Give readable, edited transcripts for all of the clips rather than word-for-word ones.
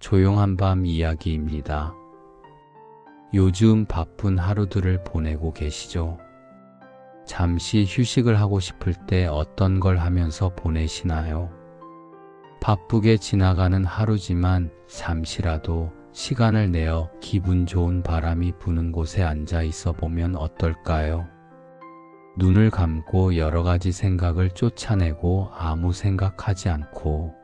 조용한 밤 이야기입니다. 요즘 바쁜 하루들을 보내고 계시죠? 잠시 휴식을 하고 싶을 때 어떤 걸 하면서 보내시나요? 바쁘게 지나가는 하루지만 잠시라도 시간을 내어 기분 좋은 바람이 부는 곳에 앉아 있어 보면 어떨까요? 눈을 감고 여러 가지 생각을 쫓아내고 아무 생각하지 않고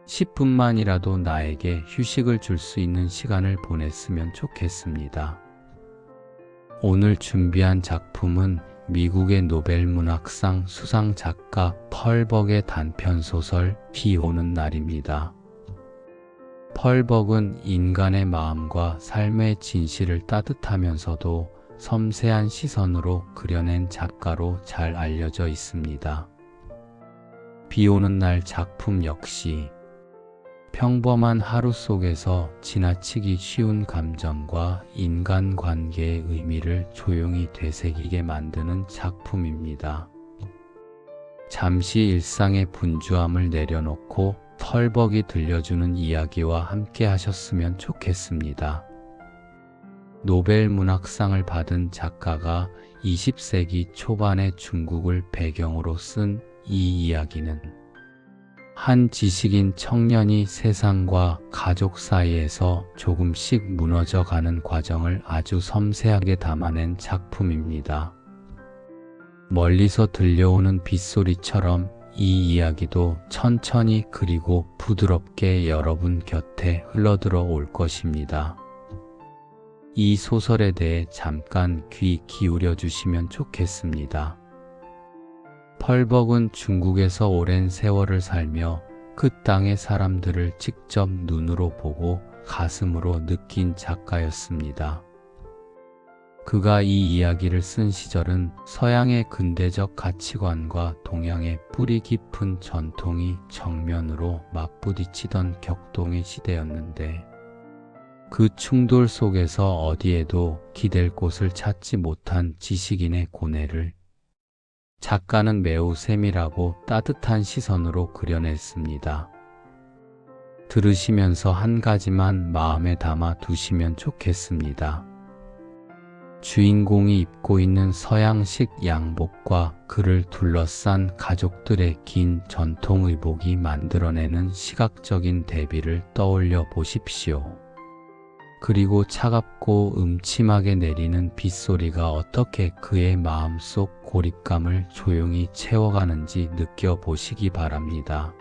10분만이라도 나에게 휴식을 줄 수 있는 시간을 보냈으면 좋겠습니다. 오늘 준비한 작품은 미국의 노벨 문학상 수상 작가 펄벅의 단편소설 비 오는 날입니다. 펄벅은 인간의 마음과 삶의 진실을 따뜻하면서도 섬세한 시선으로 그려낸 작가로 잘 알려져 있습니다. 비 오는 날 작품 역시 평범한 하루 속에서 지나치기 쉬운 감정과 인간관계의 의미를 조용히 되새기게 만드는 작품입니다. 잠시 일상의 분주함을 내려놓고 펄벅이 들려주는 이야기와 함께 하셨으면 좋겠습니다. 노벨 문학상을 받은 작가가 20세기 초반의 중국을 배경으로 쓴 이 이야기는 한 지식인 청년이 세상과 가족 사이에서 조금씩 무너져가는 과정을 아주 섬세하게 담아낸 작품입니다. 멀리서 들려오는 빗소리처럼 이 이야기도 천천히 그리고 부드럽게 여러분 곁에 흘러들어 올 것입니다. 이 소설에 대해 잠깐 귀 기울여 주시면 좋겠습니다. 펄벅은 중국에서 오랜 세월을 살며 그 땅의 사람들을 직접 눈으로 보고 가슴으로 느낀 작가였습니다. 그가 이 이야기를 쓴 시절은 서양의 근대적 가치관과 동양의 뿌리 깊은 전통이 정면으로 맞부딪히던 격동의 시대였는데 그 충돌 속에서 어디에도 기댈 곳을 찾지 못한 지식인의 고뇌를 작가는 매우 세밀하고 따뜻한 시선으로 그려냈습니다. 들으시면서 한 가지만 마음에 담아 두시면 좋겠습니다. 주인공이 입고 있는 서양식 양복과 그를 둘러싼 가족들의 긴 전통 의복이 만들어내는 시각적인 대비를 떠올려 보십시오. 그리고 차갑고 음침하게 내리는 빗소리가 어떻게 그의 마음속 고립감을 조용히 채워가는지 느껴보시기 바랍니다.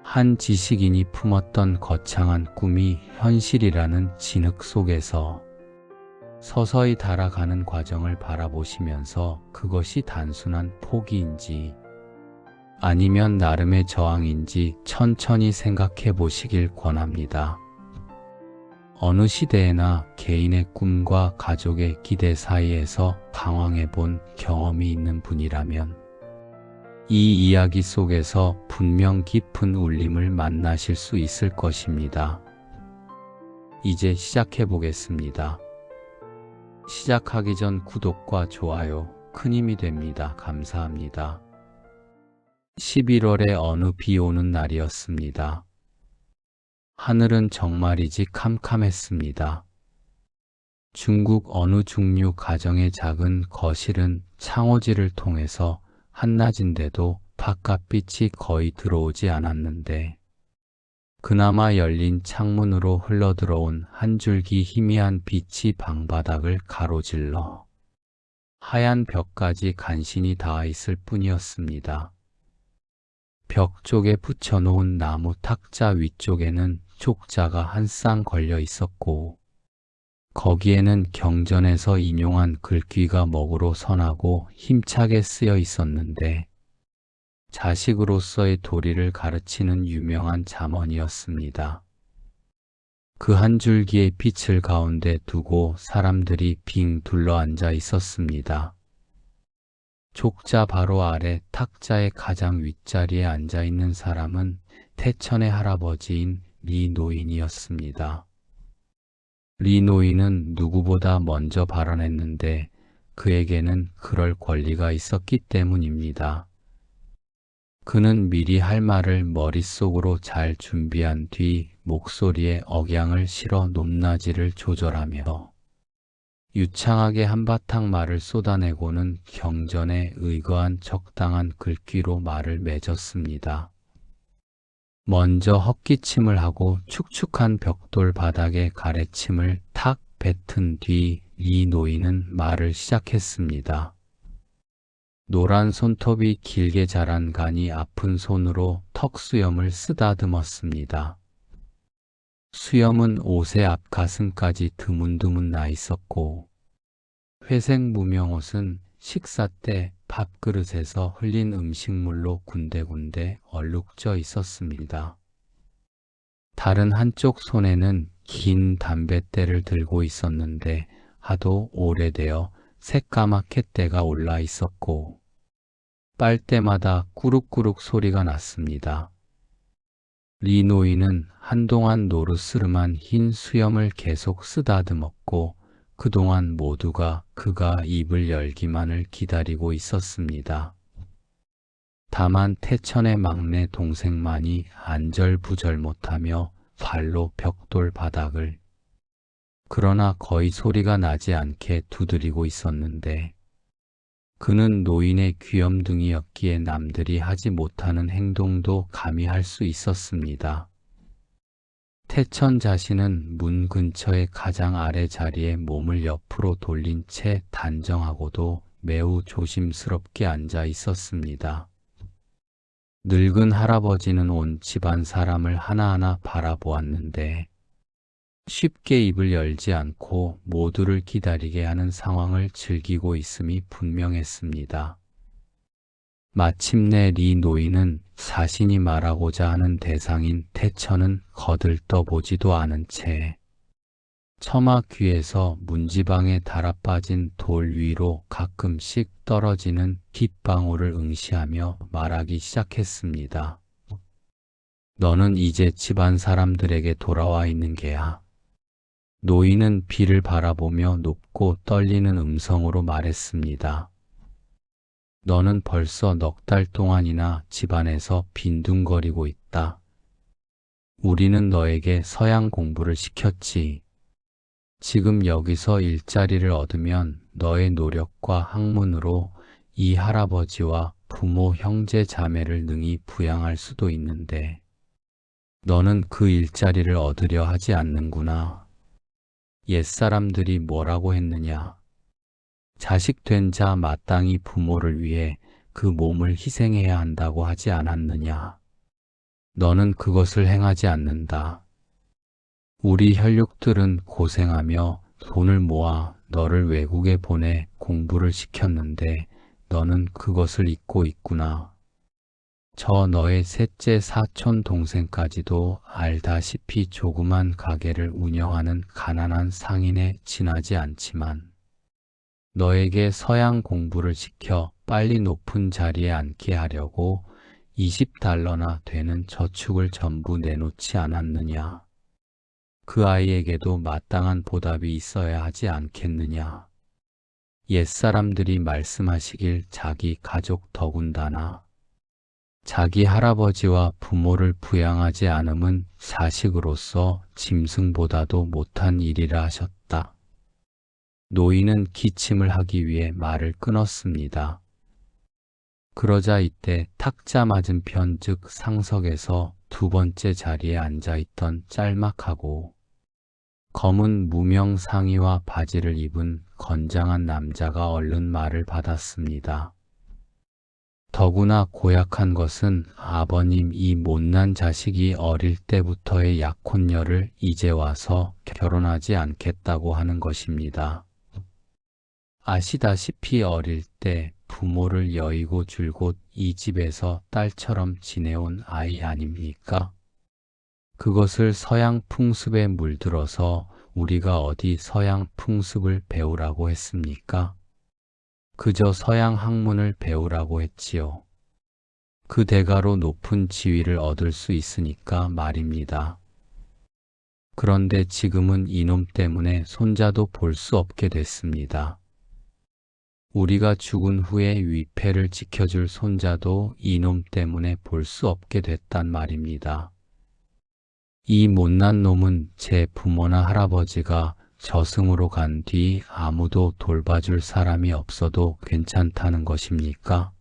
한 지식인이 품었던 거창한 꿈이 현실이라는 진흙 속에서 서서히 달아가는 과정을 바라보시면서 그것이 단순한 포기인지 아니면 나름의 저항인지 천천히 생각해 보시길 권합니다. 어느 시대에나 개인의 꿈과 가족의 기대 사이에서 방황해 본 경험이 있는 분이라면 이 이야기 속에서 분명 깊은 울림을 만나실 수 있을 것입니다. 이제 시작해 보겠습니다. 시작하기 전 구독과 좋아요 큰 힘이 됩니다. 감사합니다. 11월의 어느 비 오는 날이었습니다. 하늘은 정말이지 캄캄했습니다. 중국 어느 중류 가정의 작은 거실은 창호지를 통해서 한낮인데도 바깥빛이 거의 들어오지 않았는데 그나마 열린 창문으로 흘러들어온 한 줄기 희미한 빛이 방바닥을 가로질러 하얀 벽까지 간신히 닿아 있을 뿐이었습니다. 벽 쪽에 붙여놓은 나무 탁자 위쪽에는 촉자가 한 쌍 걸려 있었고 거기에는 경전에서 인용한 글귀가 먹으로 선하고 힘차게 쓰여 있었는데 자식으로서의 도리를 가르치는 유명한 잠언이었습니다. 그 한 줄기의 빛을 가운데 두고 사람들이 빙 둘러 앉아 있었습니다. 촉자 바로 아래 탁자의 가장 윗자리에 앉아 있는 사람은 태천의 할아버지인 리 노인이었습니다. 리 노인은 누구보다 먼저 발언했는데 그에게는 그럴 권리가 있었기 때문입니다. 그는 미리 할 말을 머릿속으로 잘 준비한 뒤 목소리에 억양을 실어 높낮이를 조절하며 유창하게 한바탕 말을 쏟아내고는 경전에 의거한 적당한 글귀로 말을 맺었습니다. 먼저 헛기침을 하고 축축한 벽돌 바닥에 가래침을 탁 뱉은 뒤 이 노인은 말을 시작했습니다. 노란 손톱이 길게 자란 간이 아픈 손으로 턱 수염을 쓰다듬었습니다. 수염은 옷의 앞 가슴까지 드문드문 나 있었고 회색 무명옷은 식사 때 밥그릇에서 흘린 음식물로 군데군데 얼룩져 있었습니다. 다른 한쪽 손에는 긴 담뱃대를 들고 있었는데 하도 오래되어 새까맣게 때가 올라 있었고 빨 때마다 꾸룩꾸룩 소리가 났습니다. 리 노인은 한동안 노르스름한 흰 수염을 계속 쓰다듬었고 그동안 모두가 그가 입을 열기만을 기다리고 있었습니다. 다만 태천의 막내 동생만이 안절부절 못하며 발로 벽돌 바닥을 그러나 거의 소리가 나지 않게 두드리고 있었는데 그는 노인의 귀염둥이였기에 남들이 하지 못하는 행동도 감히 할 수 있었습니다. 태천 자신은 문 근처의 가장 아래 자리에 몸을 옆으로 돌린 채 단정하고도 매우 조심스럽게 앉아 있었습니다. 늙은 할아버지는 온 집안 사람을 하나하나 바라보았는데 쉽게 입을 열지 않고 모두를 기다리게 하는 상황을 즐기고 있음이 분명했습니다. 마침내 리 노인은 자신이 말하고자 하는 대상인 태천은 거들떠보지도 않은 채 처마 귀에서 문지방에 달아빠진 돌 위로 가끔씩 떨어지는 빗방울을 응시하며 말하기 시작했습니다. 너는 이제 집안 사람들에게 돌아와 있는 게야. 노인은 비를 바라보며 높고 떨리는 음성으로 말했습니다. 너는 벌써 넉 달 동안이나 집안에서 빈둥거리고 있다. 우리는 너에게 서양 공부를 시켰지. 지금 여기서 일자리를 얻으면 너의 노력과 학문으로 이 할아버지와 부모, 형제, 자매를 능히 부양할 수도 있는데 너는 그 일자리를 얻으려 하지 않는구나. 옛사람들이 뭐라고 했느냐. 자식 된 자 마땅히 부모를 위해 그 몸을 희생해야 한다고 하지 않았느냐. 너는 그것을 행하지 않는다. 우리 혈육들은 고생하며 돈을 모아 너를 외국에 보내 공부를 시켰는데 너는 그것을 잊고 있구나. 저 너의 셋째 사촌 동생까지도 알다시피 조그만 가게를 운영하는 가난한 상인에 지나지 않지만 너에게 서양 공부를 시켜 빨리 높은 자리에 앉게 하려고 20달러나 되는 저축을 전부 내놓지 않았느냐. 그 아이에게도 마땅한 보답이 있어야 하지 않겠느냐. 옛사람들이 말씀하시길 자기 가족 더군다나 자기 할아버지와 부모를 부양하지 않음은 자식으로서 짐승보다도 못한 일이라 하셨다. 노인은 기침을 하기 위해 말을 끊었습니다. 그러자 이때 탁자 맞은편 즉 상석에서 두 번째 자리에 앉아있던 짤막하고 검은 무명 상의와 바지를 입은 건장한 남자가 얼른 말을 받았습니다. 더구나 고약한 것은 아버님 이 못난 자식이 어릴 때부터의 약혼녀를 이제 와서 결혼하지 않겠다고 하는 것입니다. 아시다시피 어릴 때 부모를 여의고 줄곧 이 집에서 딸처럼 지내온 아이 아닙니까? 그것을 서양 풍습에 물들어서 우리가 어디 서양 풍습을 배우라고 했습니까? 그저 서양 학문을 배우라고 했지요. 그 대가로 높은 지위를 얻을 수 있으니까 말입니다. 그런데 지금은 이놈 때문에 손자도 볼 수 없게 됐습니다. 우리가 죽은 후에 위패를 지켜줄 손자도 이놈 때문에 볼 수 없게 됐단 말입니다. 이 못난 놈은 제 부모나 할아버지가 저승으로 간 뒤 아무도 돌봐줄 사람이 없어도 괜찮다는 것입니까?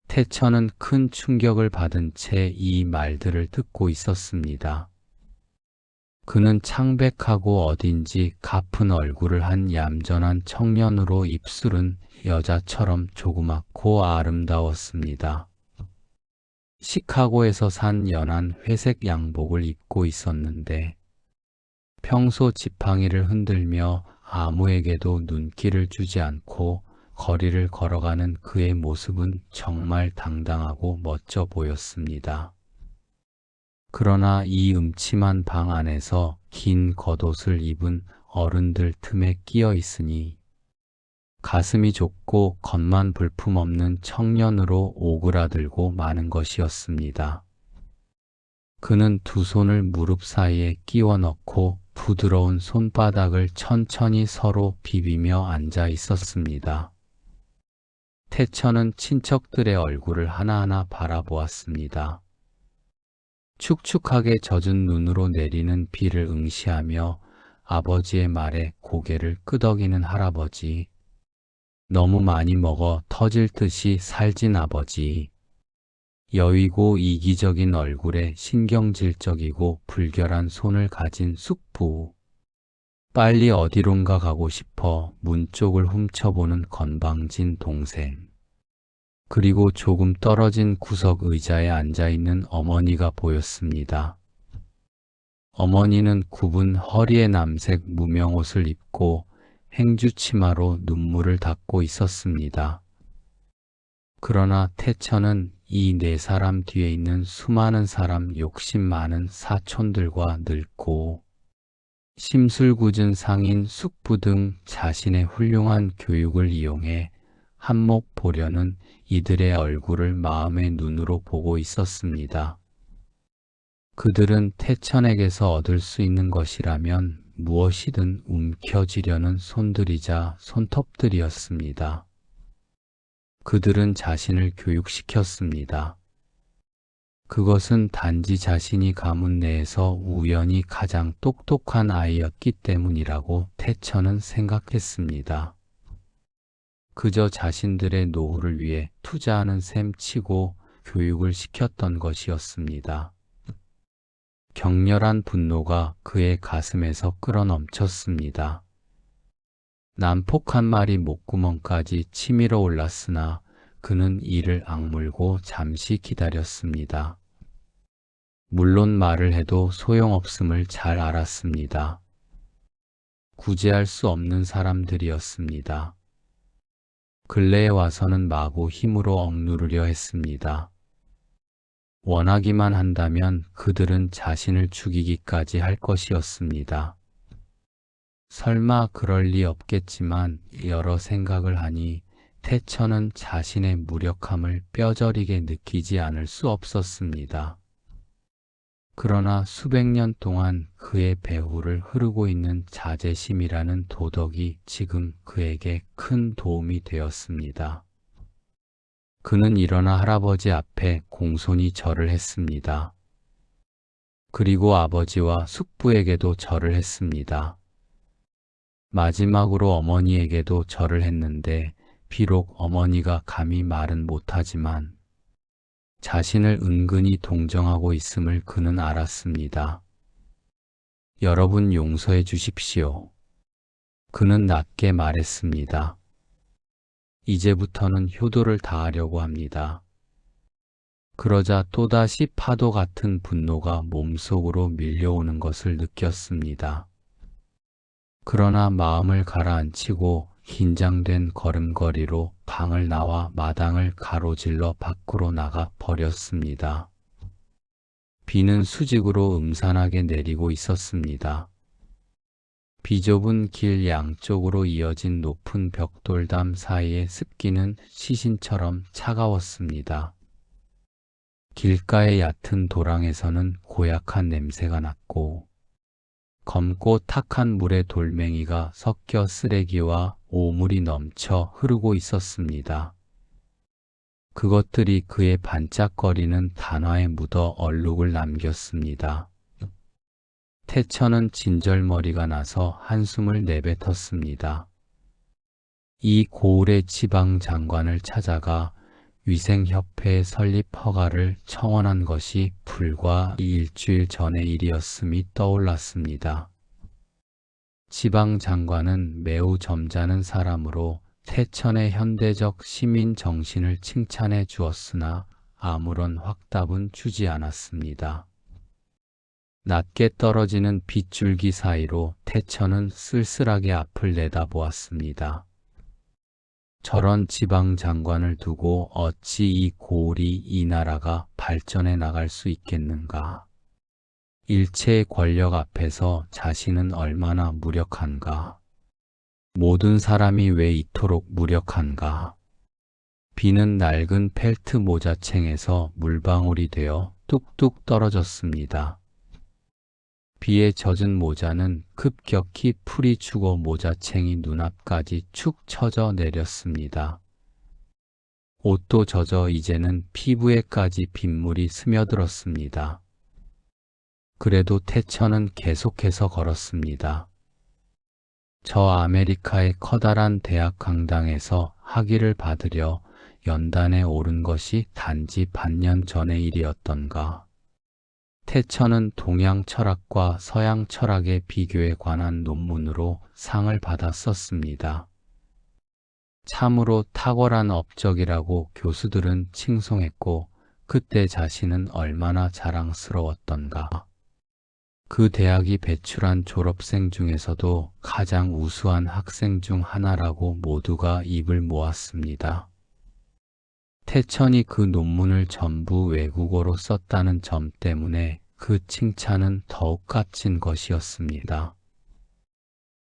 태천은 큰 충격을 받은 채 이 말들을 듣고 있었습니다. 그는 창백하고 어딘지 가픈 얼굴을 한 얌전한 청년으로 입술은 여자처럼 조그맣고 아름다웠습니다. 시카고에서 산 연한 회색 양복을 입고 있었는데 평소 지팡이를 흔들며 아무에게도 눈길을 주지 않고 거리를 걸어가는 그의 모습은 정말 당당하고 멋져 보였습니다. 그러나 이 음침한 방 안에서 긴 겉옷을 입은 어른들 틈에 끼어 있으니 가슴이 좁고 겉만 볼품없는 청년으로 오그라들고 마는 것이었습니다. 그는 두 손을 무릎 사이에 끼워 넣고 부드러운 손바닥을 천천히 서로 비비며 앉아 있었습니다. 태천은 친척들의 얼굴을 하나하나 바라보았습니다. 축축하게 젖은 눈으로 내리는 비를 응시하며 아버지의 말에 고개를 끄덕이는 할아버지, 너무 많이 먹어 터질 듯이 살찐 아버지, 여위고 이기적인 얼굴에 신경질적이고 불결한 손을 가진 숙부, 빨리 어디론가 가고 싶어 문 쪽을 훔쳐보는 건방진 동생, 그리고 조금 떨어진 구석 의자에 앉아있는 어머니가 보였습니다. 어머니는 굽은 허리에 남색 무명옷을 입고 행주치마로 눈물을 닦고 있었습니다. 그러나 태천은 이 네 사람 뒤에 있는 수많은 사람 욕심 많은 사촌들과 늙고 심술궂은 상인 숙부 등 자신의 훌륭한 교육을 이용해 한몫 보려는 이들의 얼굴을 마음의 눈으로 보고 있었습니다. 그들은 태천에게서 얻을 수 있는 것이라면 무엇이든 움켜쥐려는 손들이자 손톱들이었습니다. 그들은 자신을 교육시켰습니다. 그것은 단지 자신이 가문 내에서 우연히 가장 똑똑한 아이였기 때문이라고 태천은 생각했습니다. 그저 자신들의 노후를 위해 투자하는 셈치고 교육을 시켰던 것이었습니다. 격렬한 분노가 그의 가슴에서 끌어넘쳤습니다. 난폭 한 마리 목구멍까지 치밀어 올랐으나 그는 이를 악물고 잠시 기다렸습니다. 물론 말을 해도 소용없음을 잘 알았습니다. 구제할 수 없는 사람들이었습니다. 근래에 와서는 마구 힘으로 억누르려 했습니다. 원하기만 한다면 그들은 자신을 죽이기까지 할 것이었습니다. 설마 그럴 리 없겠지만 여러 생각을 하니 태천은 자신의 무력함을 뼈저리게 느끼지 않을 수 없었습니다. 그러나 수백 년 동안 그의 배후를 흐르고 있는 자제심이라는 도덕이 지금 그에게 큰 도움이 되었습니다. 그는 일어나 할아버지 앞에 공손히 절을 했습니다. 그리고 아버지와 숙부에게도 절을 했습니다. 마지막으로 어머니에게도 절을 했는데 비록 어머니가 감히 말은 못하지만 자신을 은근히 동정하고 있음을 그는 알았습니다. 여러분 용서해 주십시오. 그는 낮게 말했습니다. 이제부터는 효도를 다하려고 합니다. 그러자 또다시 파도 같은 분노가 몸속으로 밀려오는 것을 느꼈습니다. 그러나 마음을 가라앉히고 긴장된 걸음걸이로 방을 나와 마당을 가로질러 밖으로 나가 버렸습니다. 비는 수직으로 음산하게 내리고 있었습니다. 비좁은 길 양쪽으로 이어진 높은 벽돌담 사이의 습기는 시신처럼 차가웠습니다. 길가의 얕은 도랑에서는 고약한 냄새가 났고 검고 탁한 물에 돌멩이가 섞여 쓰레기와 오물이 넘쳐 흐르고 있었습니다. 그것들이 그의 반짝거리는 단화에 묻어 얼룩을 남겼습니다. 태천은 진절머리가 나서 한숨을 내뱉었습니다. 이 고을의 지방 장관을 찾아가 위생협회의 설립 허가를 청원한 것이 불과 일주일 전의 일이었음이 떠올랐습니다. 지방 장관은 매우 점잖은 사람으로 태천의 현대적 시민 정신을 칭찬해 주었으나 아무런 확답은 주지 않았습니다. 낮게 떨어지는 빗줄기 사이로 태천은 쓸쓸하게 앞을 내다보았습니다. 저런 지방 장관을 두고 어찌 이 고을이 이 나라가 발전해 나갈 수 있겠는가? 일체의 권력 앞에서 자신은 얼마나 무력한가? 모든 사람이 왜 이토록 무력한가? 비는 낡은 펠트 모자챙에서 물방울이 되어 뚝뚝 떨어졌습니다. 비에 젖은 모자는 급격히 풀이 죽어 모자챙이 눈앞까지 축 처져 내렸습니다. 옷도 젖어 이제는 피부에까지 빗물이 스며들었습니다. 그래도 태천은 계속해서 걸었습니다. 저 아메리카의 커다란 대학 강당에서 학위를 받으려 연단에 오른 것이 단지 반년 전의 일이었던가. 태천은 동양 철학과 서양 철학의 비교에 관한 논문으로 상을 받았었습니다. 참으로 탁월한 업적이라고 교수들은 칭송했고 그때 자신은 얼마나 자랑스러웠던가. 그 대학이 배출한 졸업생 중에서도 가장 우수한 학생 중 하나라고 모두가 입을 모았습니다. 태천이 그 논문을 전부 외국어로 썼다는 점 때문에 그 칭찬은 더욱 값진 것이었습니다.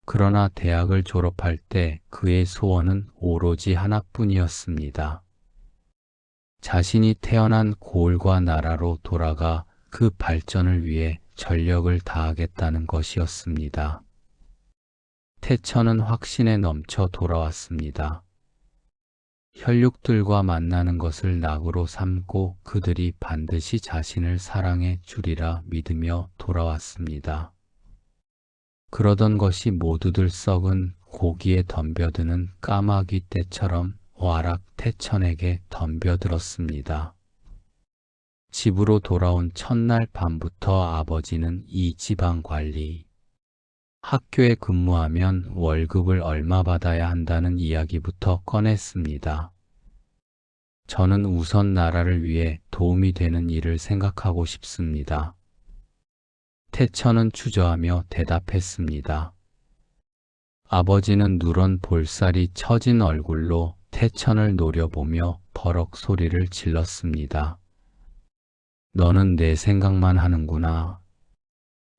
그러나 대학을 졸업할 때 그의 소원은 오로지 하나뿐이었습니다. 자신이 태어난 고을과 나라로 돌아가 그 발전을 위해 전력을 다하겠다는 것이었습니다. 태천은 확신에 넘쳐 돌아왔습니다. 혈육들과 만나는 것을 낙으로 삼고 그들이 반드시 자신을 사랑해 주리라 믿으며 돌아왔습니다. 그러던 것이 모두들 썩은 고기에 덤벼드는 까마귀 떼처럼 와락 태천에게 덤벼들었습니다. 집으로 돌아온 첫날 밤부터 아버지는 이 지방 관리, 학교에 근무하면 월급을 얼마 받아야 한다는 이야기부터 꺼냈습니다. 저는 우선 나라를 위해 도움이 되는 일을 생각하고 싶습니다. 태천은 주저하며 대답했습니다. 아버지는 누런 볼살이 처진 얼굴로 태천을 노려보며 버럭 소리를 질렀습니다. 너는 내 생각만 하는구나.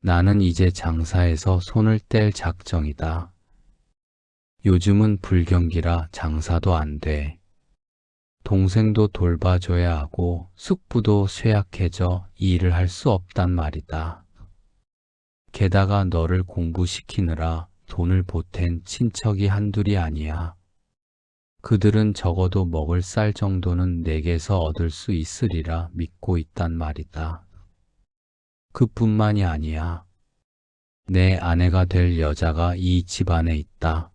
나는 이제 장사에서 손을 뗄 작정이다. 요즘은 불경기라 장사도 안 돼. 동생도 돌봐줘야 하고 숙부도 쇠약해져 일을 할 수 없단 말이다. 게다가 너를 공부시키느라 돈을 보탠 친척이 한둘이 아니야. 그들은 적어도 먹을 쌀 정도는 내게서 얻을 수 있으리라 믿고 있단 말이다. 그뿐만이 아니야. 내 아내가 될 여자가 이 집안에 있다.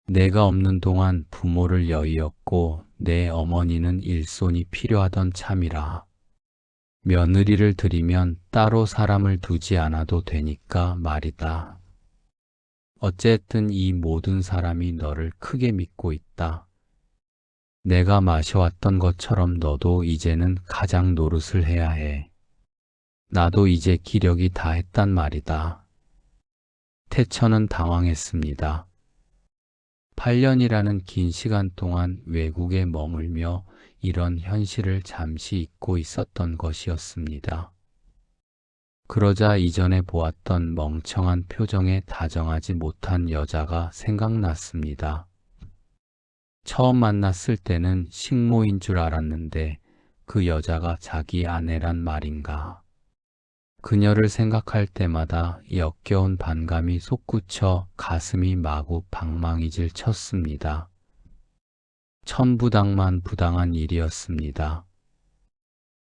내가 없는 동안 부모를 여의었고 내 어머니는 일손이 필요하던 참이라. 며느리를 들이면 따로 사람을 두지 않아도 되니까 말이다. 어쨌든 이 모든 사람이 너를 크게 믿고 있다. 내가 마셔왔던 것처럼 너도 이제는 가장 노릇을 해야 해. 나도 이제 기력이 다 했단 말이다. 태천은 당황했습니다. 8년이라는 긴 시간 동안 외국에 머물며 이런 현실을 잠시 잊고 있었던 것이었습니다. 그러자 이전에 보았던 멍청한 표정에 다정하지 못한 여자가 생각났습니다. 처음 만났을 때는 식모인 줄 알았는데 그 여자가 자기 아내란 말인가. 그녀를 생각할 때마다 역겨운 반감이 솟구쳐 가슴이 마구 방망이질 쳤습니다. 천부당만 부당한 일이었습니다.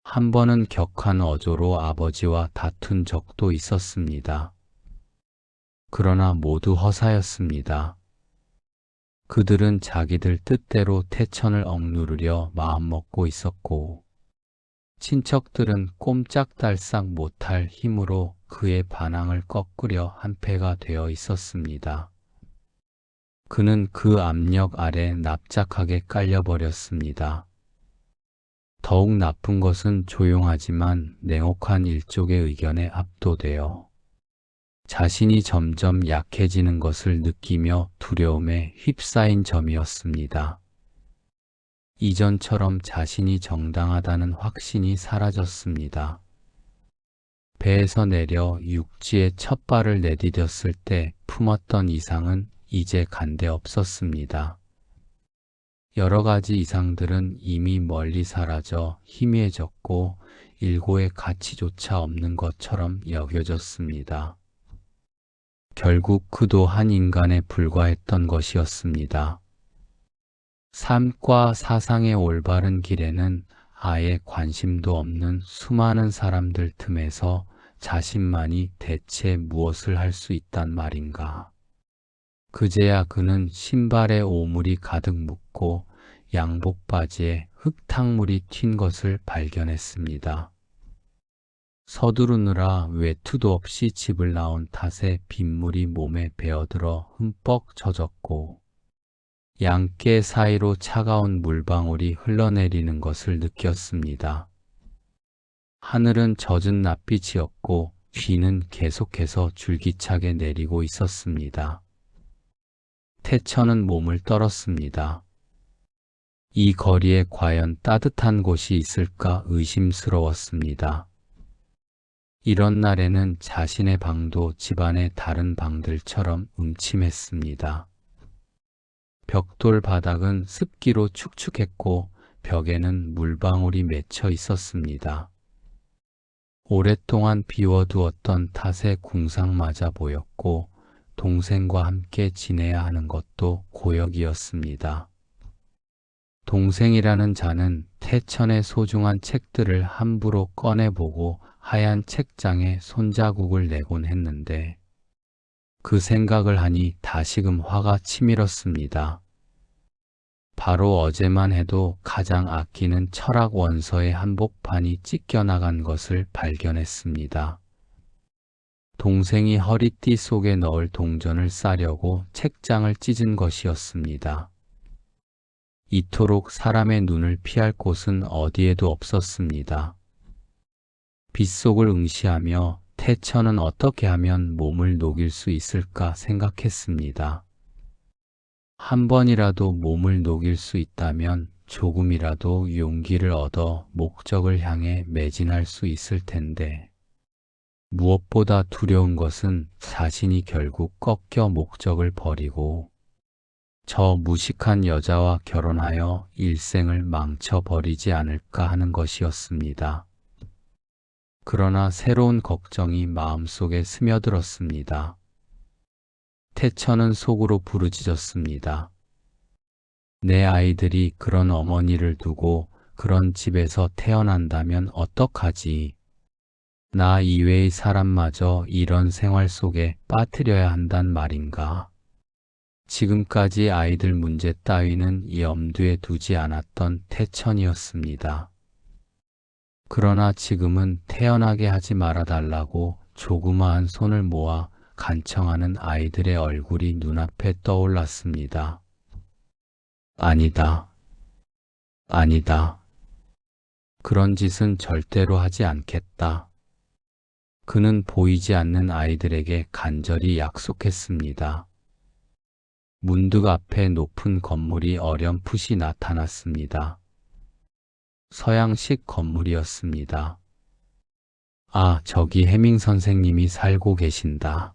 한 번은 격한 어조로 아버지와 다툰 적도 있었습니다. 그러나 모두 허사였습니다. 그들은 자기들 뜻대로 태천을 억누르려 마음먹고 있었고, 친척들은 꼼짝달싹 못할 힘으로 그의 반항을 꺾으려 한패가 되어 있었습니다. 그는 그 압력 아래 납작하게 깔려버렸습니다. 더욱 나쁜 것은 조용하지만 냉혹한 일족의 의견에 압도되어 자신이 점점 약해지는 것을 느끼며 두려움에 휩싸인 점이었습니다. 이전처럼 자신이 정당하다는 확신이 사라졌습니다. 배에서 내려 육지에 첫 발을 내디뎠을 때 품었던 이상은 이제 간데 없었습니다. 여러 가지 이상들은 이미 멀리 사라져 희미해졌고 일고의 가치조차 없는 것처럼 여겨졌습니다. 결국 그도 한 인간에 불과했던 것이었습니다. 삶과 사상의 올바른 길에는 아예 관심도 없는 수많은 사람들 틈에서 자신만이 대체 무엇을 할 수 있단 말인가. 그제야 그는 신발에 오물이 가득 묻고 양복 바지에 흙탕물이 튄 것을 발견했습니다. 서두르느라 외투도 없이 집을 나온 탓에 빗물이 몸에 배어들어 흠뻑 젖었고 양깨 사이로 차가운 물방울이 흘러내리는 것을 느꼈습니다. 하늘은 젖은 낯빛이었고 비는 계속해서 줄기차게 내리고 있었습니다. 태천은 몸을 떨었습니다. 이 거리에 과연 따뜻한 곳이 있을까 의심스러웠습니다. 이런 날에는 자신의 방도 집안의 다른 방들처럼 음침했습니다. 벽돌 바닥은 습기로 축축했고 벽에는 물방울이 맺혀 있었습니다. 오랫동안 비워두었던 탓에 궁상맞아 보였고 동생과 함께 지내야 하는 것도 고역이었습니다. 동생이라는 자는 태천의 소중한 책들을 함부로 꺼내보고 하얀 책장에 손자국을 내곤 했는데 그 생각을 하니 다시금 화가 치밀었습니다. 바로 어제만 해도 가장 아끼는 철학 원서의 한복판이 찢겨나간 것을 발견했습니다. 동생이 허리띠 속에 넣을 동전을 싸려고 책장을 찢은 것이었습니다. 이토록 사람의 눈을 피할 곳은 어디에도 없었습니다. 빗속을 응시하며 태천은 어떻게 하면 몸을 녹일 수 있을까 생각했습니다. 한 번이라도 몸을 녹일 수 있다면 조금이라도 용기를 얻어 목적을 향해 매진할 수 있을 텐데 무엇보다 두려운 것은 자신이 결국 꺾여 목적을 버리고 저 무식한 여자와 결혼하여 일생을 망쳐버리지 않을까 하는 것이었습니다. 그러나 새로운 걱정이 마음속에 스며들었습니다. 태천은 속으로 부르짖었습니다. 내 아이들이 그런 어머니를 두고 그런 집에서 태어난다면 어떡하지? 나 이외의 사람마저 이런 생활 속에 빠뜨려야 한단 말인가? 지금까지 아이들 문제 따위는 염두에 두지 않았던 태천이었습니다. 그러나 지금은 태어나게 하지 말아달라고 조그마한 손을 모아 간청하는 아이들의 얼굴이 눈앞에 떠올랐습니다. 아니다. 아니다. 그런 짓은 절대로 하지 않겠다. 그는 보이지 않는 아이들에게 간절히 약속했습니다. 문득 앞에 높은 건물이 어렴풋이 나타났습니다. 서양식 건물이었습니다. 아, 저기 해밍 선생님이 살고 계신다.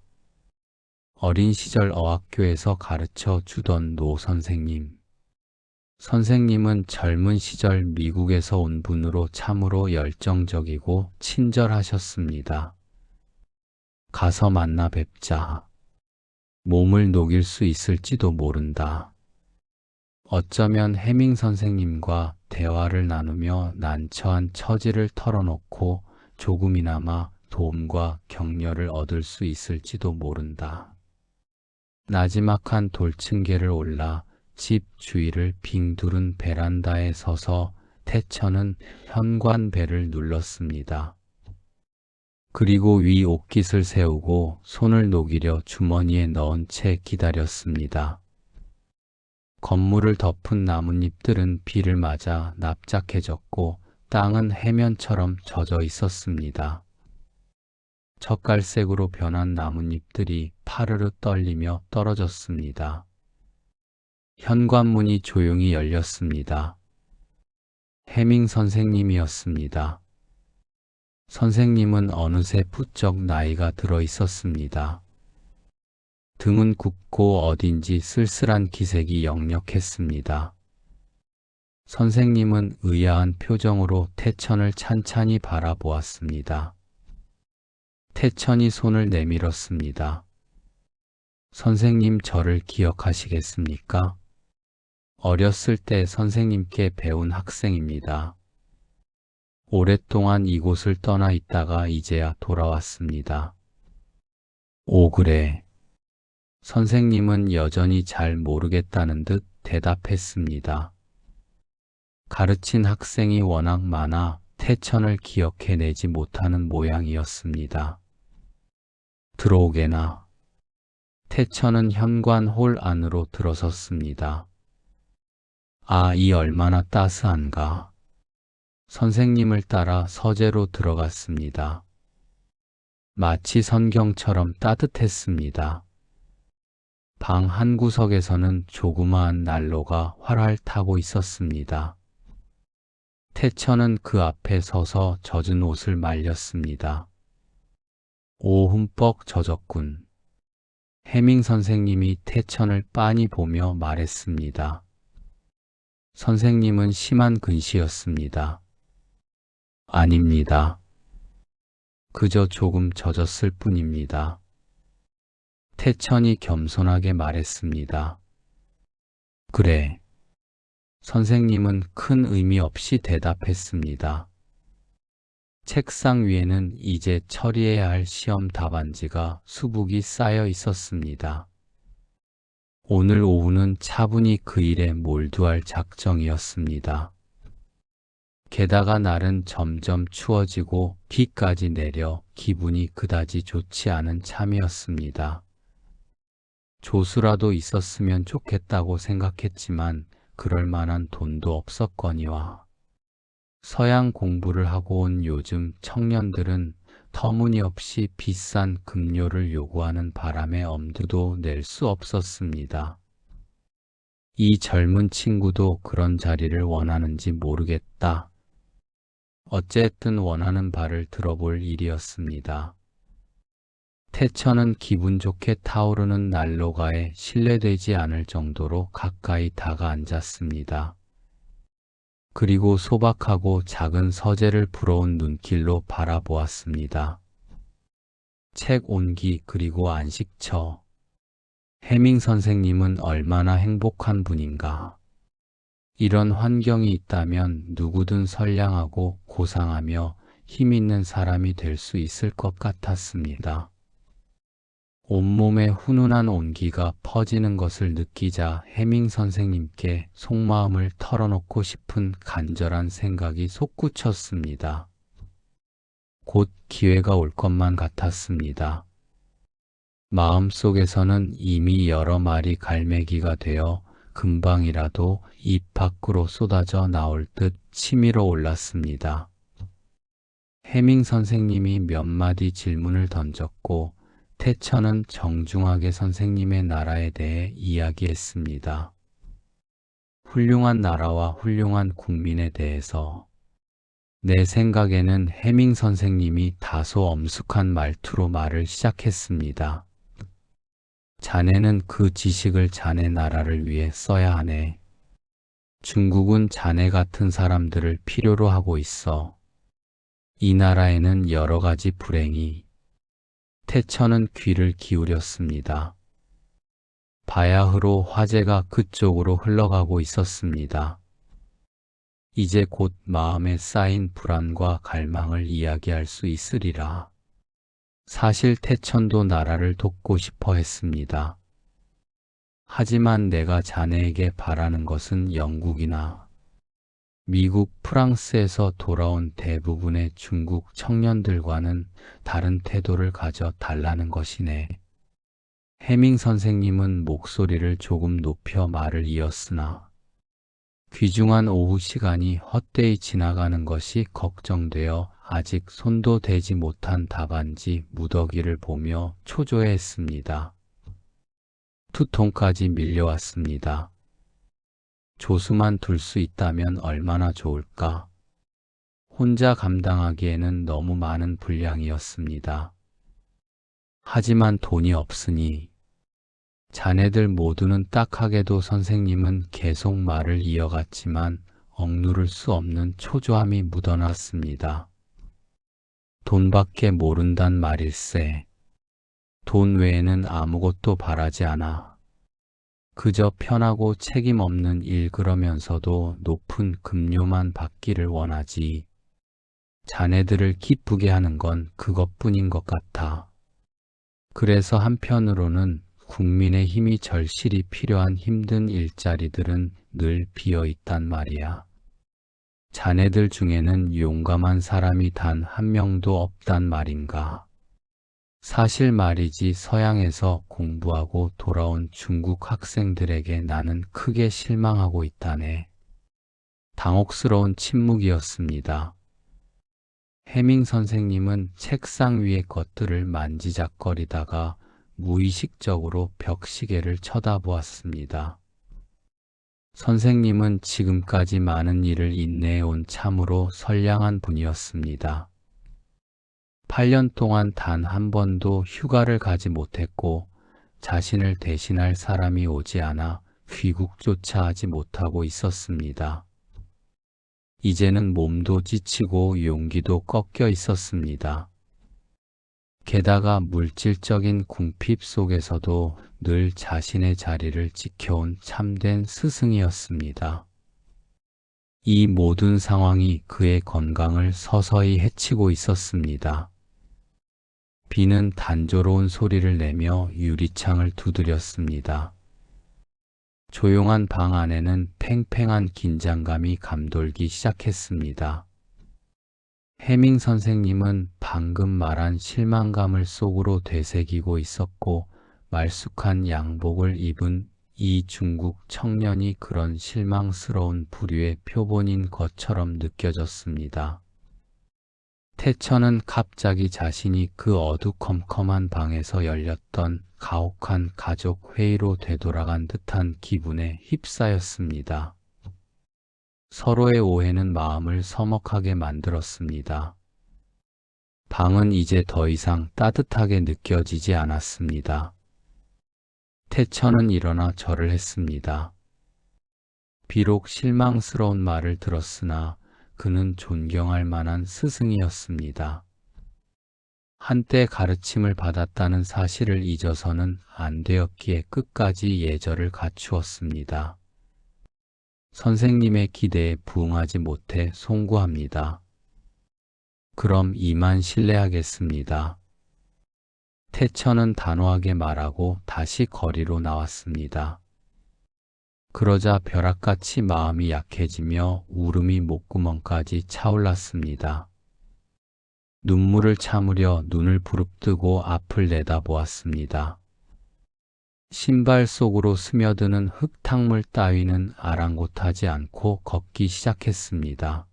어린 시절 어학교에서 가르쳐 주던 노 선생님. 선생님은 젊은 시절 미국에서 온 분으로 참으로 열정적이고 친절하셨습니다. 가서 만나 뵙자. 몸을 녹일 수 있을지도 모른다. 어쩌면 해밍 선생님과 대화를 나누며 난처한 처지를 털어놓고 조금이나마 도움과 격려를 얻을 수 있을지도 모른다. 나지막한 돌층계를 올라 집 주위를 빙 두른 베란다에 서서 태천은 현관벨을 눌렀습니다. 그리고 위 옷깃을 세우고 손을 녹이려 주머니에 넣은 채 기다렸습니다. 건물을 덮은 나뭇잎들은 비를 맞아 납작해졌고 땅은 해면처럼 젖어 있었습니다. 젓갈색으로 변한 나뭇잎들이 파르르 떨리며 떨어졌습니다. 현관문이 조용히 열렸습니다. 해밍 선생님이었습니다. 선생님은 어느새 부쩍 나이가 들어 있었습니다. 등은 굽고 어딘지 쓸쓸한 기색이 역력했습니다. 선생님은 의아한 표정으로 태천을 찬찬히 바라보았습니다. 태천이 손을 내밀었습니다. 선생님 저를 기억하시겠습니까? 어렸을 때 선생님께 배운 학생입니다. 오랫동안 이곳을 떠나 있다가 이제야 돌아왔습니다. 오, 그래. 선생님은 여전히 잘 모르겠다는 듯 대답했습니다. 가르친 학생이 워낙 많아 태천을 기억해내지 못하는 모양이었습니다. 들어오게나. 태천은 현관 홀 안으로 들어섰습니다. 아, 이 얼마나 따스한가. 선생님을 따라 서재로 들어갔습니다. 마치 성경처럼 따뜻했습니다. 방 한 구석에서는 조그마한 난로가 활활 타고 있었습니다. 태천은 그 앞에 서서 젖은 옷을 말렸습니다. 오, 흠뻑 젖었군. 해밍 선생님이 태천을 빤히 보며 말했습니다. 선생님은 심한 근시였습니다. 아닙니다. 그저 조금 젖었을 뿐입니다. 태천이 겸손하게 말했습니다. 그래. 선생님은 큰 의미 없이 대답했습니다. 책상 위에는 이제 처리해야 할 시험 답안지가 수북이 쌓여 있었습니다. 오늘 오후는 차분히 그 일에 몰두할 작정이었습니다. 게다가 날은 점점 추워지고 비까지 내려 기분이 그다지 좋지 않은 참이었습니다. 조수라도 있었으면 좋겠다고 생각했지만 그럴 만한 돈도 없었거니와 서양 공부를 하고 온 요즘 청년들은 터무니없이 비싼 급료를 요구하는 바람에 엄두도 낼 수 없었습니다. 이 젊은 친구도 그런 자리를 원하는지 모르겠다. 어쨌든 원하는 바를 들어볼 일이었습니다. 태천은 기분 좋게 타오르는 난로가에 실례되지 않을 정도로 가까이 다가앉았습니다. 그리고 소박하고 작은 서재를 부러운 눈길로 바라보았습니다. 책 온기 그리고 안식처. 해밍 선생님은 얼마나 행복한 분인가. 이런 환경이 있다면 누구든 선량하고 고상하며 힘 있는 사람이 될 수 있을 것 같았습니다. 온몸에 훈훈한 온기가 퍼지는 것을 느끼자 해밍 선생님께 속마음을 털어놓고 싶은 간절한 생각이 솟구쳤습니다. 곧 기회가 올 것만 같았습니다. 마음속에서는 이미 여러 마리 갈매기가 되어 금방이라도 입 밖으로 쏟아져 나올 듯 치밀어 올랐습니다. 해밍 선생님이 몇 마디 질문을 던졌고 태천은 정중하게 선생님의 나라에 대해 이야기했습니다. 훌륭한 나라와 훌륭한 국민에 대해서. 내 생각에는 해밍 선생님이 다소 엄숙한 말투로 말을 시작했습니다. 자네는 그 지식을 자네 나라를 위해 써야 하네. 중국은 자네 같은 사람들을 필요로 하고 있어. 이 나라에는 여러 가지 불행이 태천은 귀를 기울였습니다. 바야흐로 화재가 그쪽으로 흘러가고 있었습니다. 이제 곧 마음에 쌓인 불안과 갈망을 이야기할 수 있으리라. 사실 태천도 나라를 돕고 싶어 했습니다. 하지만 내가 자네에게 바라는 것은 영국이나 미국, 프랑스에서 돌아온 대부분의 중국 청년들과는 다른 태도를 가져 달라는 것이네. 해밍 선생님은 목소리를 조금 높여 말을 이었으나 귀중한 오후 시간이 헛되이 지나가는 것이 걱정되어 아직 손도 대지 못한 답안지 무더기를 보며 초조해했습니다. 투통까지 밀려왔습니다. 조수만 둘 수 있다면 얼마나 좋을까. 혼자 감당하기에는 너무 많은 분량이었습니다. 하지만 돈이 없으니 자네들 모두는 딱하게도 선생님은 계속 말을 이어갔지만 억누를 수 없는 초조함이 묻어났습니다. 돈밖에 모른단 말일세. 돈 외에는 아무것도 바라지 않아. 그저 편하고 책임 없는 일 그러면서도 높은 급료만 받기를 원하지. 자네들을 기쁘게 하는 건 그것뿐인 것 같아. 그래서 한편으로는 국민의 힘이 절실히 필요한 힘든 일자리들은 늘 비어 있단 말이야. 자네들 중에는 용감한 사람이 단 한 명도 없단 말인가. 사실 말이지 서양에서 공부하고 돌아온 중국 학생들에게 나는 크게 실망하고 있다네. 당혹스러운 침묵이었습니다. 해밍 선생님은 책상 위의 것들을 만지작거리다가 무의식적으로 벽시계를 쳐다보았습니다. 선생님은 지금까지 많은 일을 인내해온 참으로 선량한 분이었습니다. 8년 동안 단 한 번도 휴가를 가지 못했고 자신을 대신할 사람이 오지 않아 귀국조차 하지 못하고 있었습니다. 이제는 몸도 지치고 용기도 꺾여 있었습니다. 게다가 물질적인 궁핍 속에서도 늘 자신의 자리를 지켜온 참된 스승이었습니다. 이 모든 상황이 그의 건강을 서서히 해치고 있었습니다. 비는 단조로운 소리를 내며 유리창을 두드렸습니다. 조용한 방 안에는 팽팽한 긴장감이 감돌기 시작했습니다. 해밍 선생님은 방금 말한 실망감을 속으로 되새기고 있었고 말쑥한 양복을 입은 이 중국 청년이 그런 실망스러운 부류의 표본인 것처럼 느껴졌습니다. 태천은 갑자기 자신이 그 어두컴컴한 방에서 열렸던 가혹한 가족 회의로 되돌아간 듯한 기분에 휩싸였습니다. 서로의 오해는 마음을 서먹하게 만들었습니다. 방은 이제 더 이상 따뜻하게 느껴지지 않았습니다. 태천은 일어나 절을 했습니다. 비록 실망스러운 말을 들었으나 그는 존경할 만한 스승이었습니다. 한때 가르침을 받았다는 사실을 잊어서는 안 되었기에 끝까지 예절을 갖추었습니다. 선생님의 기대에 부응하지 못해 송구합니다. 그럼 이만 실례하겠습니다. 태천은 단호하게 말하고 다시 거리로 나왔습니다. 그러자 벼락같이 마음이 약해지며 울음이 목구멍까지 차올랐습니다. 눈물을 참으려 눈을 부릅뜨고 앞을 내다보았습니다. 신발 속으로 스며드는 흙탕물 따위는 아랑곳하지 않고 걷기 시작했습니다.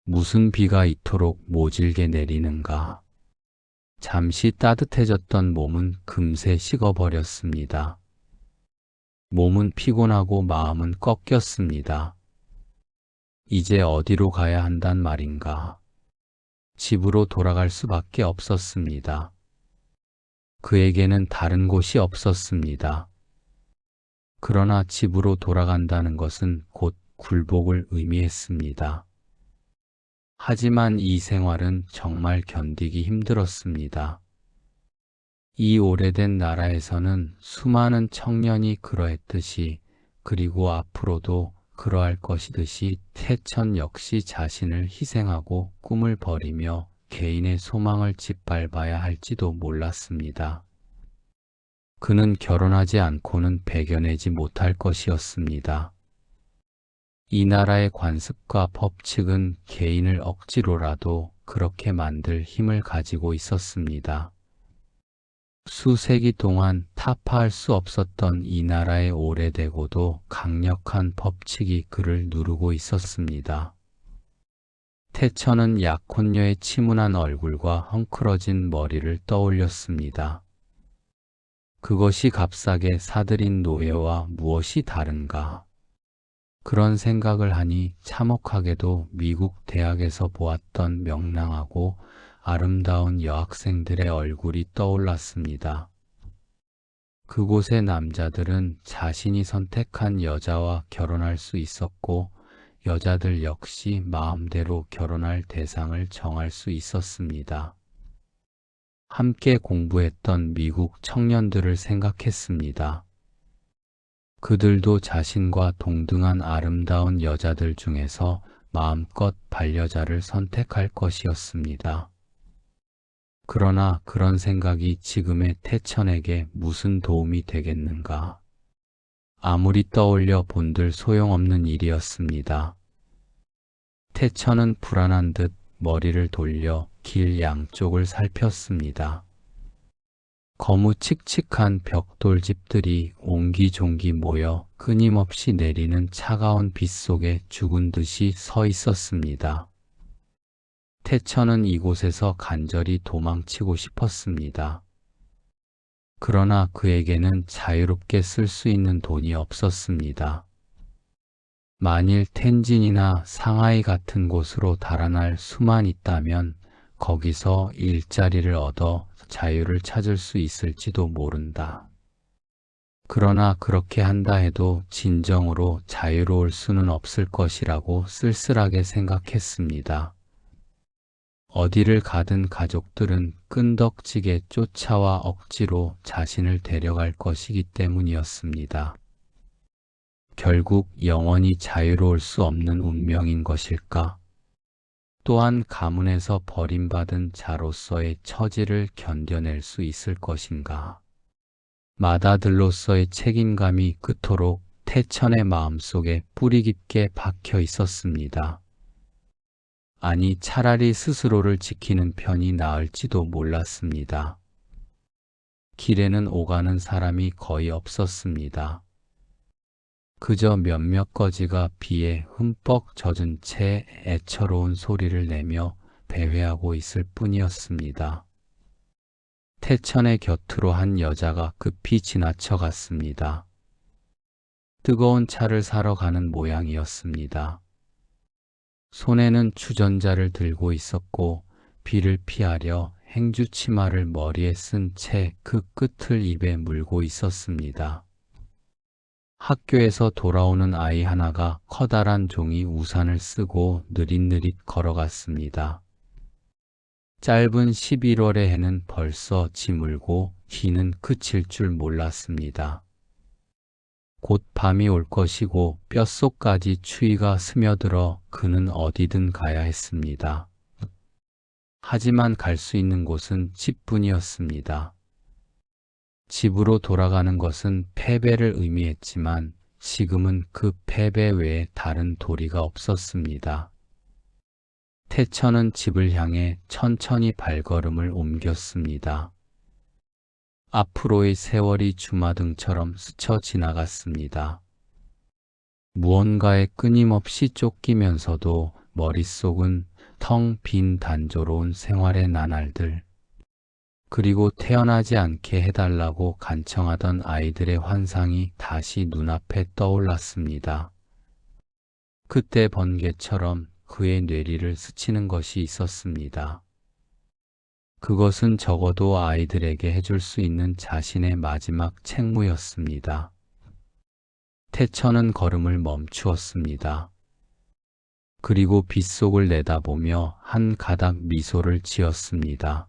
무슨 비가 이토록 모질게 내리는가. 잠시 따뜻해졌던 몸은 금세 식어버렸습니다. 몸은 피곤하고 마음은 꺾였습니다. 이제 어디로 가야 한단 말인가. 집으로 돌아갈 수밖에 없었습니다. 그에게는 다른 곳이 없었습니다. 그러나 집으로 돌아간다는 것은 곧 굴복을 의미했습니다. 하지만 이 생활은 정말 견디기 힘들었습니다. 이 오래된 나라에서는 수많은 청년이 그러했듯이 그리고 앞으로도 그러할 것이듯이 태천 역시 자신을 희생하고 꿈을 버리며 개인의 소망을 짓밟아야 할지도 몰랐습니다. 그는 결혼하지 않고는 배겨내지 못할 것이었습니다. 이 나라의 관습과 법칙은 개인을 억지로라도 그렇게 만들 힘을 가지고 있었습니다. 수세기 동안 타파할 수 없었던 이 나라의 오래되고도 강력한 법칙이 그를 누르고 있었습니다. 태천은 약혼녀의 치문한 얼굴과 헝클어진 머리를 떠올렸습니다. 그것이 값싸게 사들인 노예와 무엇이 다른가? 그런 생각을 하니 참혹하게도 미국 대학에서 보았던 명랑하고 아름다운 여학생들의 얼굴이 떠올랐습니다. 그곳의 남자들은 자신이 선택한 여자와 결혼할 수 있었고 여자들 역시 마음대로 결혼할 대상을 정할 수 있었습니다. 함께 공부했던 미국 청년들을 생각했습니다. 그들도 자신과 동등한 아름다운 여자들 중에서 마음껏 반려자를 선택할 것이었습니다. 그러나 그런 생각이 지금의 태천에게 무슨 도움이 되겠는가? 아무리 떠올려 본들 소용없는 일이었습니다. 태천은 불안한 듯 머리를 돌려 길 양쪽을 살폈습니다. 거무칙칙한 벽돌집들이 옹기종기 모여 끊임없이 내리는 차가운 빛 속에 죽은 듯이 서 있었습니다. 태천은 이곳에서 간절히 도망치고 싶었습니다. 그러나 그에게는 자유롭게 쓸 수 있는 돈이 없었습니다. 만일 텐진이나 상하이 같은 곳으로 달아날 수만 있다면 거기서 일자리를 얻어 자유를 찾을 수 있을지도 모른다. 그러나 그렇게 한다 해도 진정으로 자유로울 수는 없을 것이라고 쓸쓸하게 생각했습니다. 어디를 가든 가족들은 끈덕지게 쫓아와 억지로 자신을 데려갈 것이기 때문이었습니다. 결국 영원히 자유로울 수 없는 운명인 것일까? 또한 가문에서 버림받은 자로서의 처지를 견뎌낼 수 있을 것인가? 맏아들로서의 책임감이 그토록 태천의 마음속에 뿌리 깊게 박혀 있었습니다. 아니, 차라리 스스로를 지키는 편이 나을지도 몰랐습니다. 길에는 오가는 사람이 거의 없었습니다. 그저 몇몇 거지가 비에 흠뻑 젖은 채 애처로운 소리를 내며 배회하고 있을 뿐이었습니다. 태천의 곁으로 한 여자가 급히 지나쳐 갔습니다. 뜨거운 차를 사러 가는 모양이었습니다. 손에는 주전자를 들고 있었고 비를 피하려 행주 치마를 머리에 쓴 채 그 끝을 입에 물고 있었습니다. 학교에서 돌아오는 아이 하나가 커다란 종이 우산을 쓰고 느릿느릿 걸어갔습니다. 짧은 11월의 해는 벌써 지물고 비는 그칠 줄 몰랐습니다. 곧 밤이 올 것이고 뼛속까지 추위가 스며들어 그는 어디든 가야 했습니다. 하지만 갈 수 있는 곳은 집뿐이었습니다. 집으로 돌아가는 것은 패배를 의미했지만 지금은 그 패배 외에 다른 도리가 없었습니다. 태천은 집을 향해 천천히 발걸음을 옮겼습니다. 앞으로의 세월이 주마등처럼 스쳐 지나갔습니다. 무언가에 끊임없이 쫓기면서도 머릿속은 텅 빈 단조로운 생활의 나날들, 그리고 태어나지 않게 해달라고 간청하던 아이들의 환상이 다시 눈앞에 떠올랐습니다. 그때 번개처럼 그의 뇌리를 스치는 것이 있었습니다. 그것은 적어도 아이들에게 해줄 수 있는 자신의 마지막 책무였습니다. 태천은 걸음을 멈추었습니다. 그리고 빗속을 내다보며 한 가닥 미소를 지었습니다.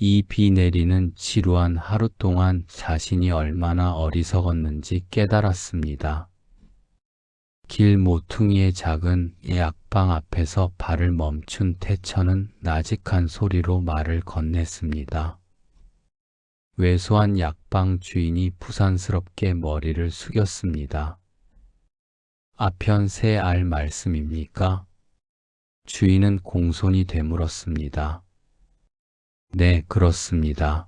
이 비 내리는 지루한 하루 동안 자신이 얼마나 어리석었는지 깨달았습니다. 길 모퉁이의 작은 약방 앞에서 발을 멈춘 태천은 나직한 소리로 말을 건넸습니다. 왜소한 약방 주인이 부산스럽게 머리를 숙였습니다. 아편 새 알 말씀입니까? 주인은 공손히 되물었습니다. 네, 그렇습니다.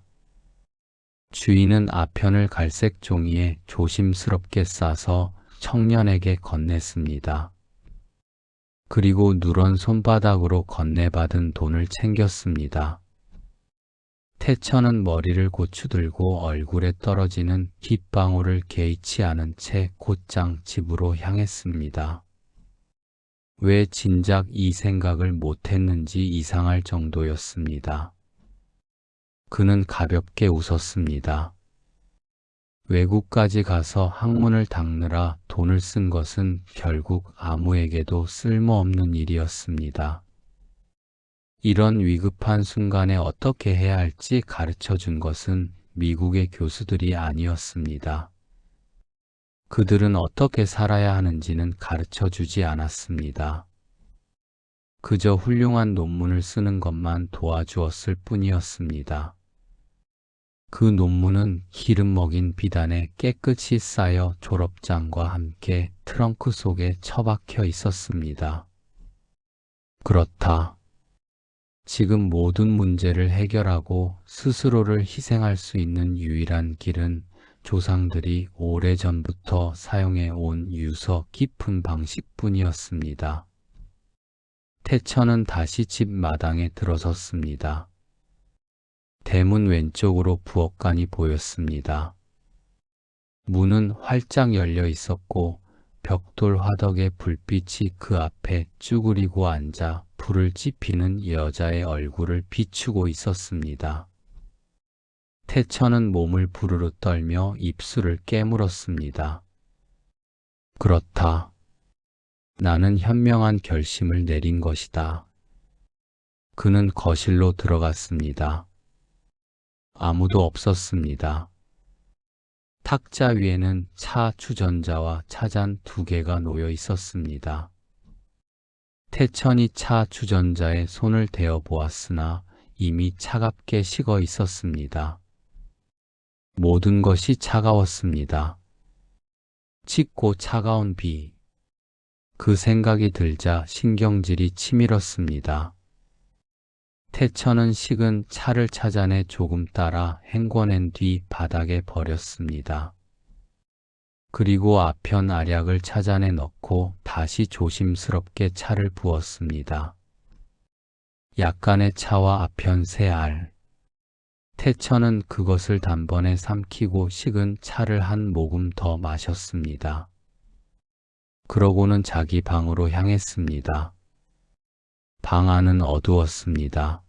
주인은 아편을 갈색 종이에 조심스럽게 싸서 청년에게 건넸습니다. 그리고 누런 손바닥으로 건네받은 돈을 챙겼습니다. 태천은 머리를 고추들고 얼굴에 떨어지는 빗방울을 개의치 않은 채 곧장 집으로 향했습니다. 왜 진작 이 생각을 못했는지 이상할 정도였습니다. 그는 가볍게 웃었습니다. 외국까지 가서 학문을 닦느라 돈을 쓴 것은 결국 아무에게도 쓸모없는 일이었습니다. 이런 위급한 순간에 어떻게 해야 할지 가르쳐 준 것은 미국의 교수들이 아니었습니다. 그들은 어떻게 살아야 하는지는 가르쳐 주지 않았습니다. 그저 훌륭한 논문을 쓰는 것만 도와주었을 뿐이었습니다. 그 논문은 기름 먹인 비단에 깨끗이 쌓여 졸업장과 함께 트렁크 속에 처박혀 있었습니다. 그렇다. 지금 모든 문제를 해결하고 스스로를 희생할 수 있는 유일한 길은 조상들이 오래전부터 사용해 온 유서 깊은 방식뿐이었습니다. 태천은 다시 집 마당에 들어섰습니다. 대문 왼쪽으로 부엌간이 보였습니다. 문은 활짝 열려 있었고 벽돌 화덕의 불빛이 그 앞에 쭈그리고 앉아 불을 지피는 여자의 얼굴을 비추고 있었습니다. 태천은 몸을 부르르 떨며 입술을 깨물었습니다. 그렇다. 나는 현명한 결심을 내린 것이다. 그는 거실로 들어갔습니다. 아무도 없었습니다. 탁자 위에는 차 주전자와 차잔 2개가 놓여 있었습니다. 태천이 차 주전자에 손을 대어 보았으나 이미 차갑게 식어 있었습니다. 모든 것이 차가웠습니다. 짙고 차가운 비. 그 생각이 들자 신경질이 치밀었습니다. 태천은 식은 차를 차잔에 조금 따라 헹궈낸 뒤 바닥에 버렸습니다. 그리고 아편 알약을 차잔에 넣고 다시 조심스럽게 차를 부었습니다. 약간의 차와 아편 새 알. 태천은 그것을 단번에 삼키고 식은 차를 한 모금 더 마셨습니다. 그러고는 자기 방으로 향했습니다. 방 안은 어두웠습니다.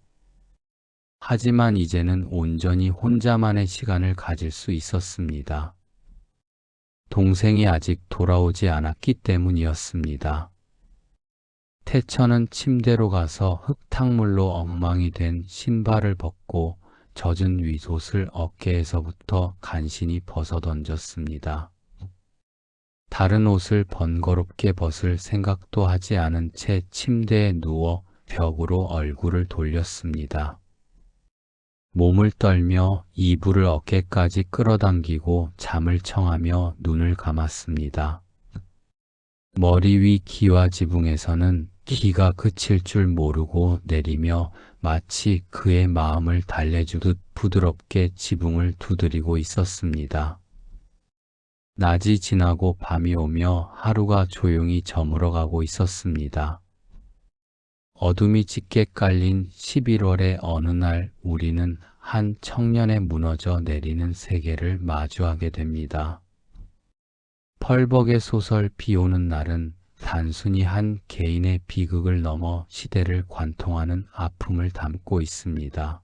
하지만 이제는 온전히 혼자만의 시간을 가질 수 있었습니다. 동생이 아직 돌아오지 않았기 때문이었습니다. 태천은 침대로 가서 흙탕물로 엉망이 된 신발을 벗고 젖은 윗옷을 어깨에서부터 간신히 벗어던졌습니다. 다른 옷을 번거롭게 벗을 생각도 하지 않은 채 침대에 누워 벽으로 얼굴을 돌렸습니다. 몸을 떨며 이불을 어깨까지 끌어당기고 잠을 청하며 눈을 감았습니다. 머리 위 기와 지붕에서는 기가 그칠 줄 모르고 내리며 마치 그의 마음을 달래주듯 부드럽게 지붕을 두드리고 있었습니다. 낮이 지나고 밤이 오며 하루가 조용히 저물어가고 있었습니다. 어둠이 짙게 깔린 11월의 어느 날 우리는 한 청년의 무너져 내리는 세계를 마주하게 됩니다. 펄벅의 소설 비 오는 날은 단순히 한 개인의 비극을 넘어 시대를 관통하는 아픔을 담고 있습니다.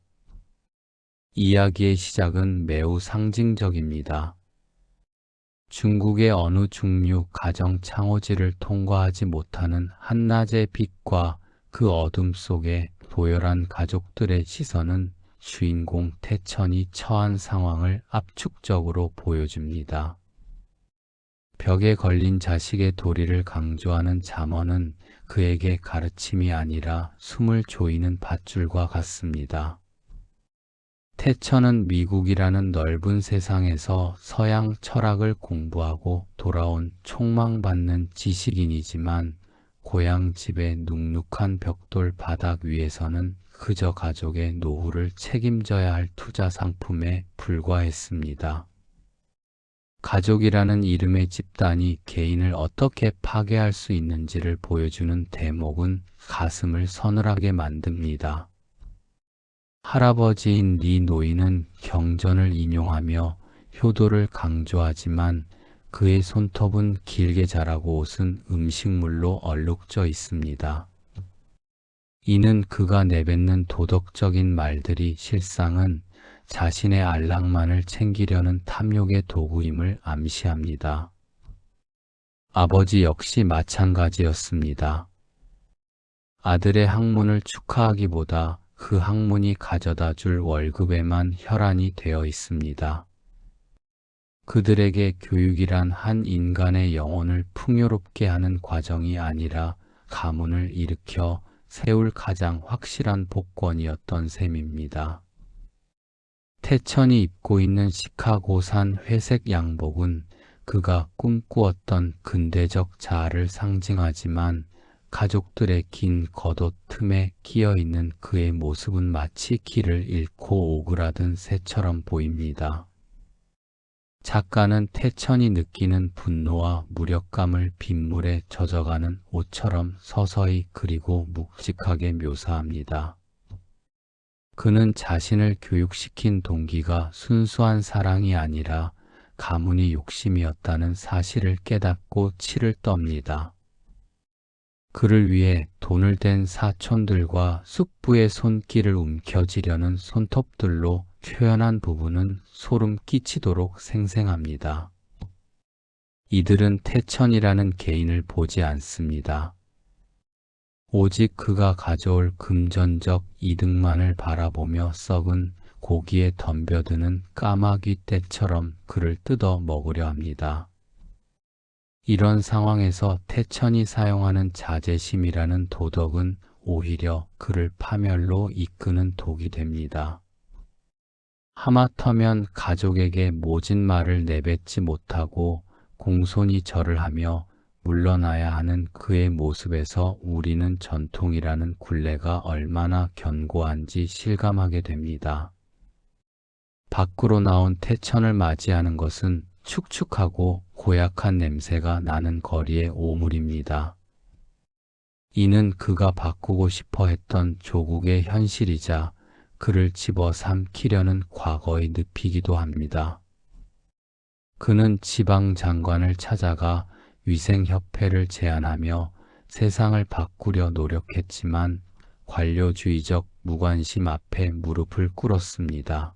이야기의 시작은 매우 상징적입니다. 중국의 어느 중류 가정 창호지를 통과하지 못하는 한낮의 빛과 그 어둠 속에 도열한 가족들의 시선은 주인공 태천이 처한 상황을 압축적으로 보여줍니다. 벽에 걸린 자식의 도리를 강조하는 잠언은 그에게 가르침이 아니라 숨을 조이는 밧줄과 같습니다. 태천은 미국이라는 넓은 세상에서 서양 철학을 공부하고 돌아온 촉망받는 지식인이지만 고향 집의 눅눅한 벽돌 바닥 위에서는 그저 가족의 노후를 책임져야 할 투자 상품에 불과했습니다. 가족이라는 이름의 집단이 개인을 어떻게 파괴할 수 있는지를 보여주는 대목은 가슴을 서늘하게 만듭니다. 할아버지인 리 노인은 경전을 인용하며 효도를 강조하지만 그의 손톱은 길게 자라고 옷은 음식물로 얼룩져 있습니다. 이는 그가 내뱉는 도덕적인 말들이 실상은 자신의 안락만을 챙기려는 탐욕의 도구임을 암시합니다. 아버지 역시 마찬가지였습니다. 아들의 학문을 축하하기보다 그 학문이 가져다 줄 월급에만 혈안이 되어 있습니다. 그들에게 교육이란 한 인간의 영혼을 풍요롭게 하는 과정이 아니라 가문을 일으켜 세울 가장 확실한 복권이었던 셈입니다. 태천이 입고 있는 시카고산 회색 양복은 그가 꿈꾸었던 근대적 자아를 상징하지만 가족들의 긴 겉옷 틈에 끼어있는 그의 모습은 마치 길을 잃고 오그라든 새처럼 보입니다. 작가는 태천이 느끼는 분노와 무력감을 빗물에 젖어가는 옷처럼 서서히 그리고 묵직하게 묘사합니다. 그는 자신을 교육시킨 동기가 순수한 사랑이 아니라 가문의 욕심이었다는 사실을 깨닫고 치를 떱니다. 그를 위해 돈을 댄 사촌들과 숙부의 손길을 움켜쥐려는 손톱들로 표현한 부분은 소름 끼치도록 생생합니다. 이들은 태천이라는 개인을 보지 않습니다. 오직 그가 가져올 금전적 이득만을 바라보며 썩은 고기에 덤벼드는 까마귀 떼처럼 그를 뜯어 먹으려 합니다. 이런 상황에서 태천이 사용하는 자제심이라는 도덕은 오히려 그를 파멸로 이끄는 독이 됩니다. 하마터면 가족에게 모진 말을 내뱉지 못하고 공손히 절을 하며 물러나야 하는 그의 모습에서 우리는 전통이라는 굴레가 얼마나 견고한지 실감하게 됩니다. 밖으로 나온 태천을 맞이하는 것은 축축하고 고약한 냄새가 나는 거리의 오물입니다. 이는 그가 바꾸고 싶어 했던 조국의 현실이자 그를 집어삼키려는 과거의 늪이기도 합니다. 그는 지방장관을 찾아가 위생협회를 제안하며 세상을 바꾸려 노력했지만 관료주의적 무관심 앞에 무릎을 꿇었습니다.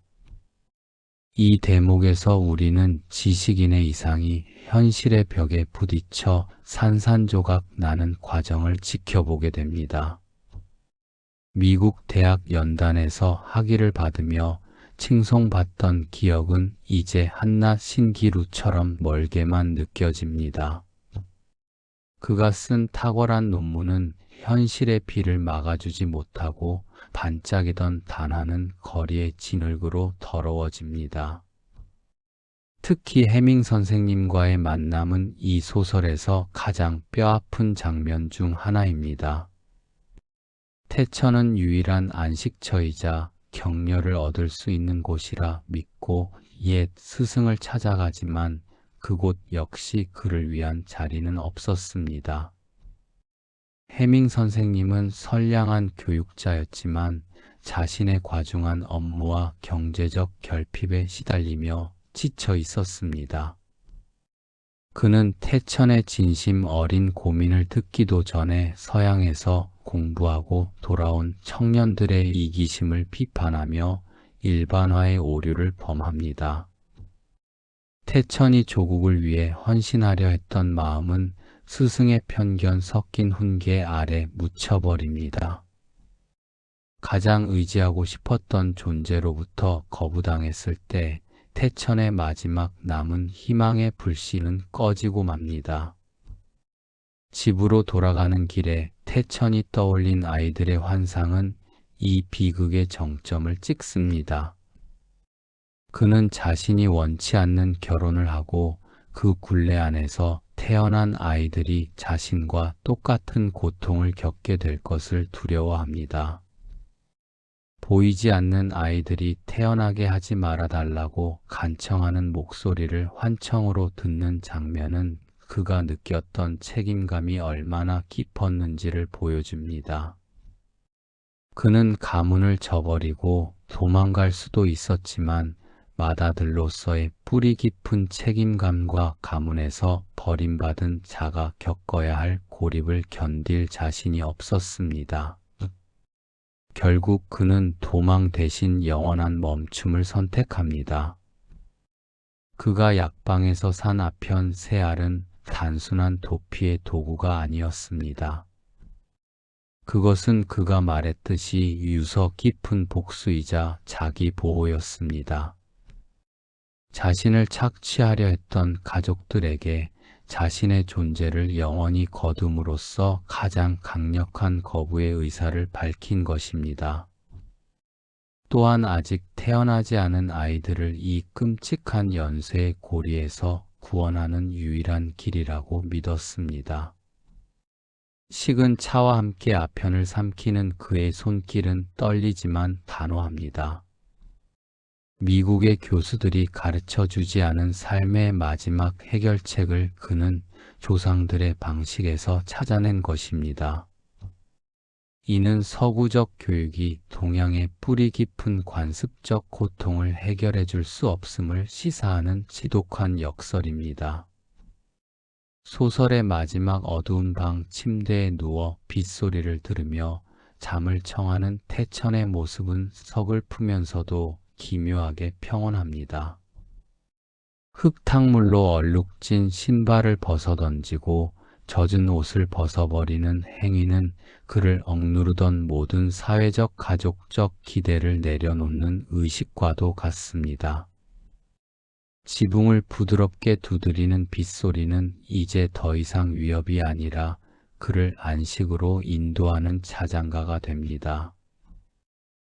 이 대목에서 우리는 지식인의 이상이 현실의 벽에 부딪혀 산산조각 나는 과정을 지켜보게 됩니다. 미국 대학 연단에서 학위를 받으며 칭송받던 기억은 이제 한낱 신기루처럼 멀게만 느껴집니다. 그가 쓴 탁월한 논문은 현실의 비를 막아주지 못하고 반짝이던 단화는 거리의 진흙으로 더러워집니다. 특히 해밍 선생님과의 만남은 이 소설에서 가장 뼈아픈 장면 중 하나입니다. 태천은 유일한 안식처이자 격려를 얻을 수 있는 곳이라 믿고 옛 스승을 찾아가지만 그곳 역시 그를 위한 자리는 없었습니다. 해밍 선생님은 선량한 교육자였지만 자신의 과중한 업무와 경제적 결핍에 시달리며 지쳐 있었습니다. 그는 태천의 진심 어린 고민을 듣기도 전에 서양에서 공부하고 돌아온 청년들의 이기심을 비판하며 일반화의 오류를 범합니다. 태천이 조국을 위해 헌신하려 했던 마음은 스승의 편견 섞인 훈계 아래 묻혀버립니다. 가장 의지하고 싶었던 존재로부터 거부당했을 때 태천의 마지막 남은 희망의 불씨는 꺼지고 맙니다. 집으로 돌아가는 길에 태천이 떠올린 아이들의 환상은 이 비극의 정점을 찍습니다. 그는 자신이 원치 않는 결혼을 하고 그 굴레 안에서 태어난 아이들이 자신과 똑같은 고통을 겪게 될 것을 두려워합니다. 보이지 않는 아이들이 태어나게 하지 말아달라고 간청하는 목소리를 환청으로 듣는 장면은 그가 느꼈던 책임감이 얼마나 깊었는지를 보여줍니다. 그는 가문을 저버리고 도망갈 수도 있었지만 맏아들로서의 뿌리 깊은 책임감과 가문에서 버림받은 자가 겪어야 할 고립을 견딜 자신이 없었습니다. 결국 그는 도망 대신 영원한 멈춤을 선택합니다. 그가 약방에서 산 아편 새 알은 단순한 도피의 도구가 아니었습니다. 그것은 그가 말했듯이 유서 깊은 복수이자 자기 보호였습니다. 자신을 착취하려 했던 가족들에게 자신의 존재를 영원히 거둠으로써 가장 강력한 거부의 의사를 밝힌 것입니다. 또한 아직 태어나지 않은 아이들을 이 끔찍한 연쇄의 고리에서 구원하는 유일한 길이라고 믿었습니다. 식은 차와 함께 아편을 삼키는 그의 손길은 떨리지만 단호합니다. 미국의 교수들이 가르쳐주지 않은 삶의 마지막 해결책을 그는 조상들의 방식에서 찾아낸 것입니다. 이는 서구적 교육이 동양의 뿌리 깊은 관습적 고통을 해결해 줄 수 없음을 시사하는 지독한 역설입니다. 소설의 마지막 어두운 방 침대에 누워 빗소리를 들으며 잠을 청하는 태천의 모습은 서글프면서도 기묘하게 평온합니다. 흙탕물로 얼룩진 신발을 벗어던지고 젖은 옷을 벗어버리는 행위는 그를 억누르던 모든 사회적 가족적 기대를 내려놓는 의식과도 같습니다. 지붕을 부드럽게 두드리는 빗소리는 이제 더 이상 위협이 아니라 그를 안식으로 인도하는 자장가가 됩니다.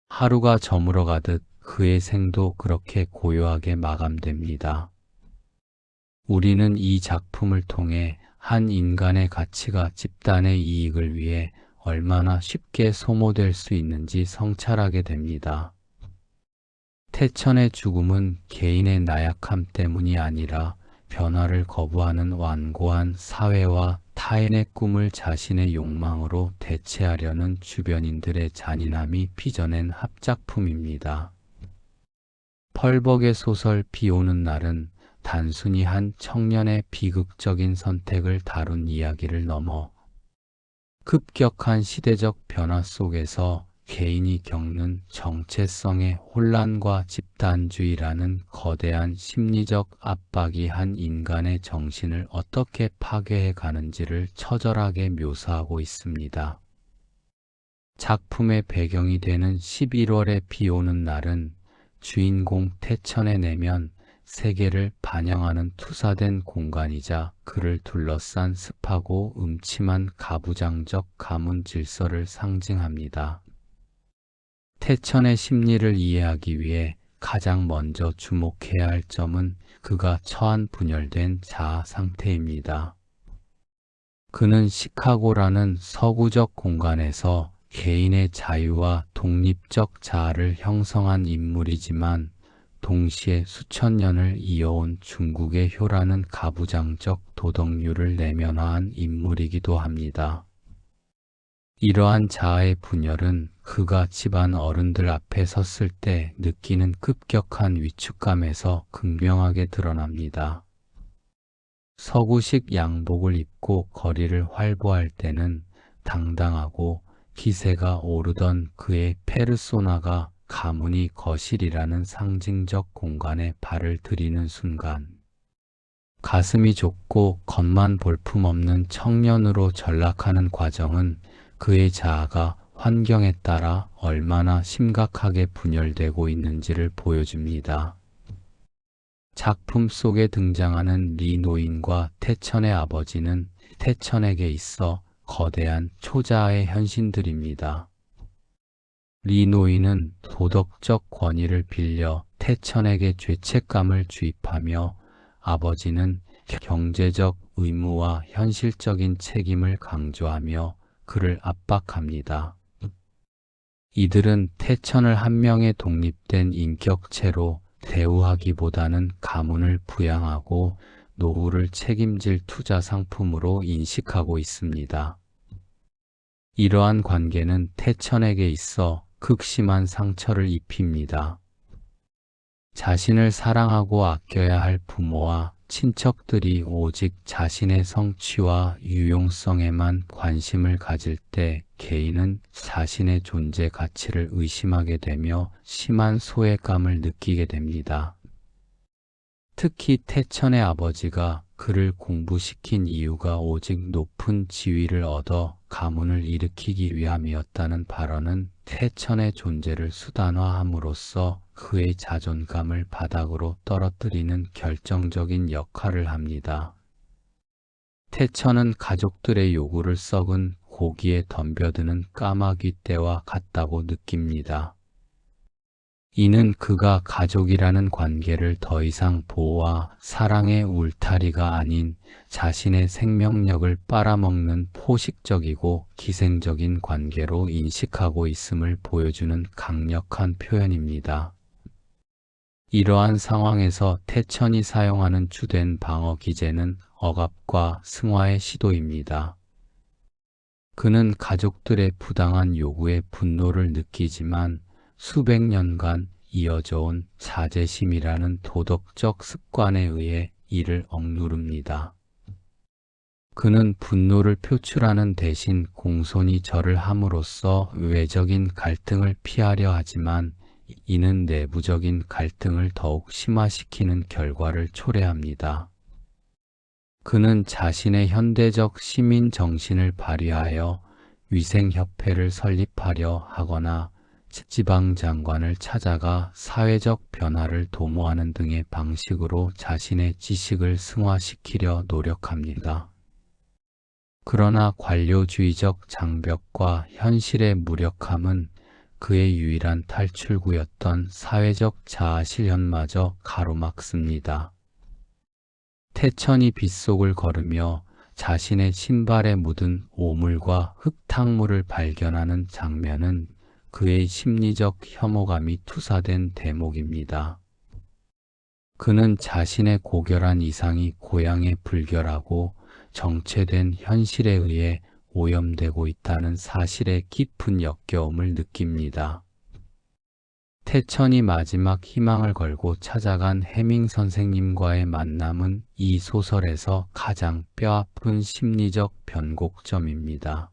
하루가 저물어가듯 그의 생도 그렇게 고요하게 마감됩니다. 우리는 이 작품을 통해 한 인간의 가치가 집단의 이익을 위해 얼마나 쉽게 소모될 수 있는지 성찰하게 됩니다. 태천의 죽음은 개인의 나약함 때문이 아니라 변화를 거부하는 완고한 사회와 타인의 꿈을 자신의 욕망으로 대체하려는 주변인들의 잔인함이 빚어낸 합작품입니다. 펄벅의 소설 비 오는 날은 단순히 한 청년의 비극적인 선택을 다룬 이야기를 넘어 급격한 시대적 변화 속에서 개인이 겪는 정체성의 혼란과 집단주의라는 거대한 심리적 압박이 한 인간의 정신을 어떻게 파괴해 가는지를 처절하게 묘사하고 있습니다. 작품의 배경이 되는 11월의 비 오는 날은 주인공 태천의 내면 세계를 반영하는 투사된 공간이자 그를 둘러싼 습하고 음침한 가부장적 가문 질서를 상징합니다. 태천의 심리를 이해하기 위해 가장 먼저 주목해야 할 점은 그가 처한 분열된 자아 상태입니다. 그는 시카고라는 서구적 공간에서 개인의 자유와 독립적 자아를 형성한 인물이지만 동시에 수천 년을 이어온 중국의 효라는 가부장적 도덕률을 내면화한 인물이기도 합니다. 이러한 자아의 분열은 그가 집안 어른들 앞에 섰을 때 느끼는 급격한 위축감에서 극명하게 드러납니다. 서구식 양복을 입고 거리를 활보할 때는 당당하고 기세가 오르던 그의 페르소나가 가문이 거실이라는 상징적 공간에 발을 들이는 순간 가슴이 좁고 겉만 볼품없는 청년으로 전락하는 과정은 그의 자아가 환경에 따라 얼마나 심각하게 분열되고 있는지를 보여줍니다. 작품 속에 등장하는 리 노인과 태천의 아버지는 태천에게 있어 거대한 초자아의 현신들입니다. 리 노인은 도덕적 권위를 빌려 태천에게 죄책감을 주입하며 아버지는 경제적 의무와 현실적인 책임을 강조하며 그를 압박합니다. 이들은 태천을 한 명의 독립된 인격체로 대우하기보다는 가문을 부양하고 노후를 책임질 투자 상품으로 인식하고 있습니다. 이러한 관계는 태천에게 있어 극심한 상처를 입힙니다. 자신을 사랑하고 아껴야 할 부모와 친척들이 오직 자신의 성취와 유용성에만 관심을 가질 때 개인은 자신의 존재 가치를 의심하게 되며 심한 소외감을 느끼게 됩니다. 특히 태천의 아버지가 그를 공부시킨 이유가 오직 높은 지위를 얻어 가문을 일으키기 위함이었다는 발언은 태천의 존재를 수단화함으로써 그의 자존감을 바닥으로 떨어뜨리는 결정적인 역할을 합니다. 태천은 가족들의 요구를 썩은 고기에 덤벼드는 까마귀 떼와 같다고 느낍니다. 이는 그가 가족이라는 관계를 더 이상 보호와 사랑의 울타리가 아닌 자신의 생명력을 빨아먹는 포식적이고 기생적인 관계로 인식하고 있음을 보여주는 강력한 표현입니다. 이러한 상황에서 태천이 사용하는 주된 방어 기제는 억압과 승화의 시도입니다. 그는 가족들의 부당한 요구에 분노를 느끼지만 수백 년간 이어져 온 자제심이라는 도덕적 습관에 의해 이를 억누릅니다. 그는 분노를 표출하는 대신 공손히 절을 함으로써 외적인 갈등을 피하려 하지만 이는 내부적인 갈등을 더욱 심화시키는 결과를 초래합니다. 그는 자신의 현대적 시민 정신을 발휘하여 위생협회를 설립하려 하거나 지방장관을 찾아가 사회적 변화를 도모하는 등의 방식으로 자신의 지식을 승화시키려 노력합니다. 그러나 관료주의적 장벽과 현실의 무력함은 그의 유일한 탈출구였던 사회적 자아 실현마저 가로막습니다. 태천이 빗속을 걸으며 자신의 신발에 묻은 오물과 흙탕물을 발견하는 장면은 그의 심리적 혐오감이 투사된 대목입니다. 그는 자신의 고결한 이상이 고향에 불결하고 정체된 현실에 의해 오염되고 있다는 사실에 깊은 역겨움을 느낍니다. 태천이 마지막 희망을 걸고 찾아간 해밍 선생님과의 만남은 이 소설에서 가장 뼈아픈 심리적 변곡점입니다.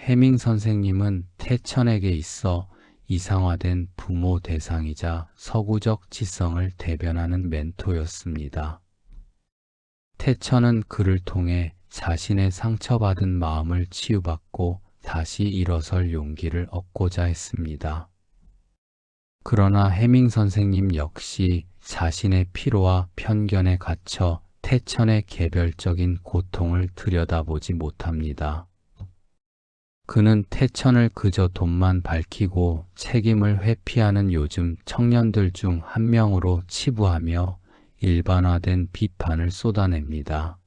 해밍 선생님은 태천에게 있어 이상화된 부모 대상이자 서구적 지성을 대변하는 멘토였습니다. 태천은 그를 통해 자신의 상처받은 마음을 치유받고 다시 일어설 용기를 얻고자 했습니다. 그러나 해밍 선생님 역시 자신의 피로와 편견에 갇혀 태천의 개별적인 고통을 들여다보지 못합니다. 그는 태천을 그저 돈만 밝히고 책임을 회피하는 요즘 청년들 중 한 명으로 치부하며 일반화된 비판을 쏟아냅니다.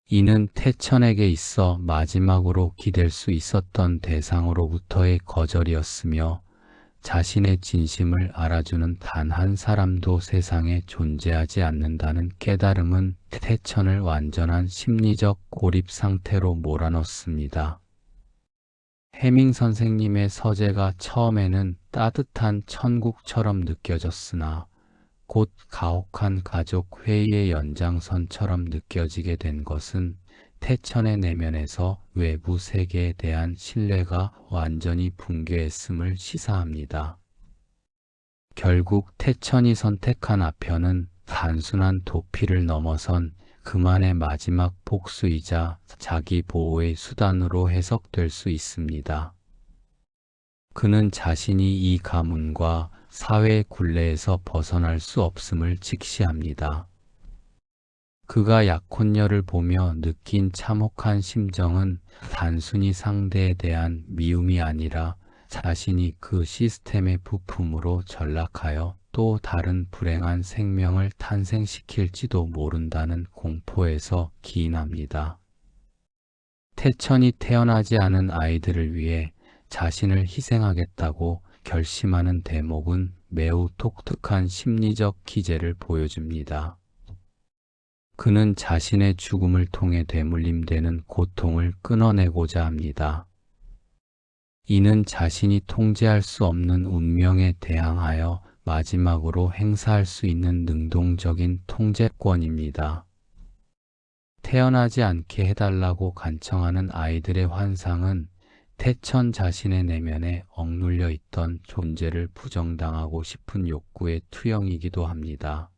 이는 태천에게 있어 마지막으로 기댈 수 있었던 대상으로부터의 거절이었으며 자신의 진심을 알아주는 단 한 사람도 세상에 존재하지 않는다는 깨달음은 태천을 완전한 심리적 고립 상태로 몰아넣습니다. 해밍 선생님의 서재가 처음에는 따뜻한 천국처럼 느껴졌으나 곧 가혹한 가족 회의의 연장선처럼 느껴지게 된 것은 태천의 내면에서 외부 세계에 대한 신뢰가 완전히 붕괴했음을 시사합니다. 결국 태천이 선택한 아편은 단순한 도피를 넘어선 그만의 마지막 복수이자 자기 보호의 수단으로 해석될 수 있습니다. 그는 자신이 이 가문과 사회의 굴레에서 벗어날 수 없음을 직시합니다. 그가 약혼녀를 보며 느낀 참혹한 심정은 단순히 상대에 대한 미움이 아니라 자신이 그 시스템의 부품으로 전락하여 또 다른 불행한 생명을 탄생시킬지도 모른다는 공포에서 기인합니다. 태천이 태어나지 않은 아이들을 위해 자신을 희생하겠다고 결심하는 대목은 매우 독특한 심리적 기제를 보여줍니다. 그는 자신의 죽음을 통해 되물림되는 고통을 끊어내고자 합니다. 이는 자신이 통제할 수 없는 운명에 대항하여 마지막으로 행사할 수 있는 능동적인 통제권입니다. 태어나지 않게 해달라고 간청하는 아이들의 환상은 태천 자신의 내면에 억눌려 있던 존재를 부정당하고 싶은 욕구의 투영이기도 합니다.